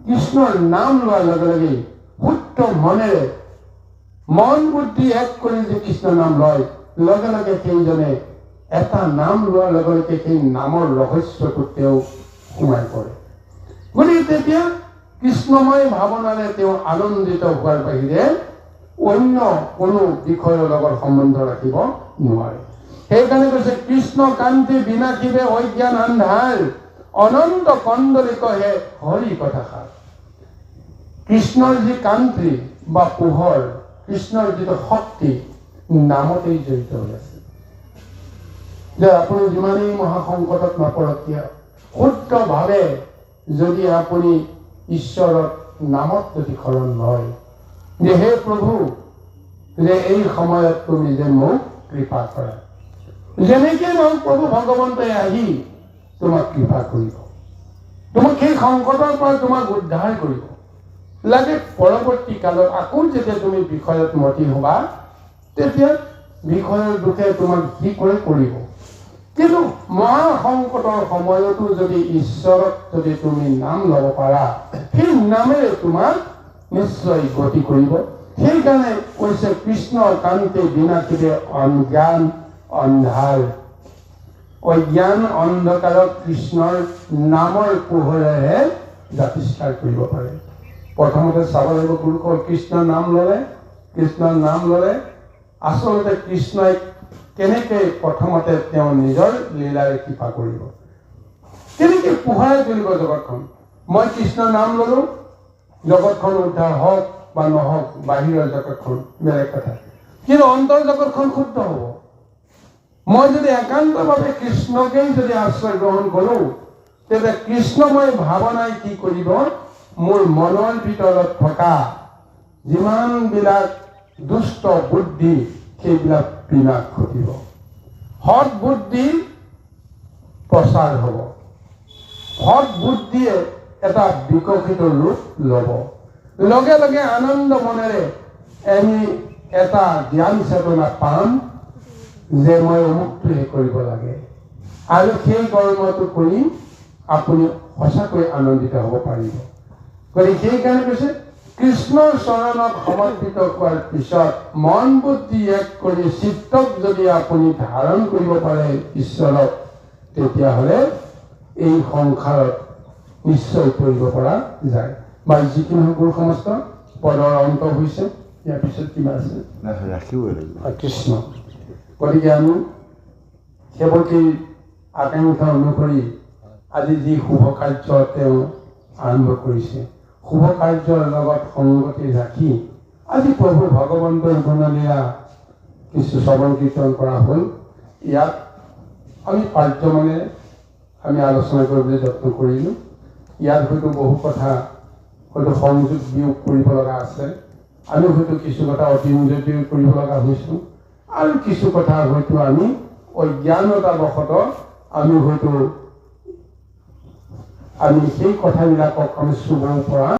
কৃষ্ণৰ নাম লোৱাৰ লগে লগেই শুদ্ধ মনেৰে মন বুদ্ধি এক কৰি যে কৃষ্ণৰ নাম লয়, লগে লগে সেইজনে এটা নাম লোৱাৰ লগে লগে সেই নামৰ ৰহস্যটো তেওঁ সোমাই পৰে। গতিকে তেতিয়া কৃষ্ণময় ভাৱনাৰে তেওঁ আনন্দিত হোৱাৰ বাহিৰে অন্য কোনো বিষয়ৰ লগত সম্বন্ধ ৰাখিব নোৱাৰে। সেইকাৰণে কৈছে কৃষ্ণ কান্তি বিনাশিবে অজ্ঞান আন্ধাৰ, অনন্ত কন্দলিকহে হৰি কথাষাৰ। কৃষ্ণৰ যি কান্তি বা পোহৰ, কৃষ্ণৰ যিটো শক্তি নামতেই জড়িত হৈ আছে। যে আপুনি যিমানেই মহাসংকটত নপৰক কিয়, শুদ্ধভাৱে যদি আপুনি ঈশ্বৰৰ নামত যদি শৰণ লয় যে হে প্ৰভু, যে এই সময়ত তুমি যে মোক কৃপা কৰা, যেনেকৈ মোক প্ৰভু ভগৱন্তই আহি তোমাক কৃপা কৰিব, তোমাক সেই সংকটৰ পৰা তোমাক উদ্ধাৰ কৰিব লাগে। পৰৱৰ্তী কালত আকৌ যেতিয়া তুমি বিষয়ত মতি হ'বা, তেতিয়া বিষয়ৰ দুখে তোমাক যি কৰে কৰিব। কিন্তু মহা সংকটৰ সময়তো যদি ঈশ্বৰক যদি তুমি নাম ল'ব পাৰা, সেই নামেৰে তোমাক নিশ্চয় গতি কৰিব। সেইকাৰণে কৈছে কৃষ্ণৰ কান্তে বিনাশিৰে অজ্ঞান অন্ধাৰ। অজ্ঞান অন্ধকাৰক কৃষ্ণৰ নামৰ পোহৰেহে জাতিষ্কাৰ কৰিব পাৰে। প্ৰথমতে চাব লাগিব গুৰুসকল, কৃষ্ণৰ নাম ল'লে আচলতে কৃষ্ণই কেনেকৈ প্ৰথমতে তেওঁ নিজৰ লীলাৰে কৃপা কৰিব, কেনেকৈ পোহৰাই তুলিব জগতখন। মই কৃষ্ণৰ নাম ল'লো, জগতখন উদ্ধাৰ হওক বা নহওক, বাহিৰৰ জগতখন বেলেগ কথা, কিন্তু অন্তৰ জগতখন শুদ্ধ হ'ব। মই যদি একান্তভাৱে কৃষ্ণকেই যদি আশ্ৰয় গ্ৰহণ কৰোঁ, তেতিয়া কৃষ্ণময় ভাৱনাই কি কৰিব, মোৰ মনৰ ভিতৰত থকা যিমানবিলাক দুষ্ট বুদ্ধি সেইবিলাক বিনাশ ঘটিব, সৎ বুদ্ধি প্ৰচাৰ হ'ব, সৎ বুদ্ধিয়ে এটা বিকশিত ৰূপ ল'ব। লগে লগে আনন্দ মনেৰে আমি এটা জ্ঞান চেতনা পাম যে মই অমুকটোহে কৰিব লাগে, আৰু সেই কৰ্মটো কৰি আপুনি সঁচাকৈ আনন্দিত হ'ব পাৰিব। গতিকে সেইকাৰণে কৈছে কৃষ্ণৰ চৰণত সমৰ্পিত হোৱাৰ পিছত মন বুদ্ধি এক কৰি চিত্তক যদি আপুনি ধাৰণ কৰিব পাৰে ঈশ্বৰক, তেতিয়াহ'লে এই সংসাৰত নিশ্চয় কৰিব পৰা যায়। বা যিখিনি গুৰু সমস্ত পদৰ অন্ত হৈছে, ইয়াৰ পিছত কিবা আছে ৰাখিব লাগিব কৃষ্ণ। গতিকে আমি সেৱকীৰ আকাংক্ষা অনুসৰি আজি যি শুভ কাৰ্য তেওঁ আৰম্ভ কৰিছে, শুভ কাৰ্যৰ লগত সংগতি ৰাখি আজি প্ৰভু ভগৱন্তৰ গুণলীলা কিছু শ্ৰৱণ কীৰ্তন কৰা হ'ল। ইয়াত আমি পাৰ্যমানে আমি আলোচনা কৰিবলৈ যত্ন কৰিলোঁ। ইয়াত হয়তো বহু কথা হয়তো সংযোগ বিয়োগ কৰিব লগা আছে, আমি হয়তো কিছু কথা অতিৰঞ্জিত কৰিব লগা হৈছোঁ, আৰু কিছু কথা হয়তো আমি অজ্ঞানতাবশতঃ আমি হয়তো সেই কথাবিলাকক আমি চুব পৰা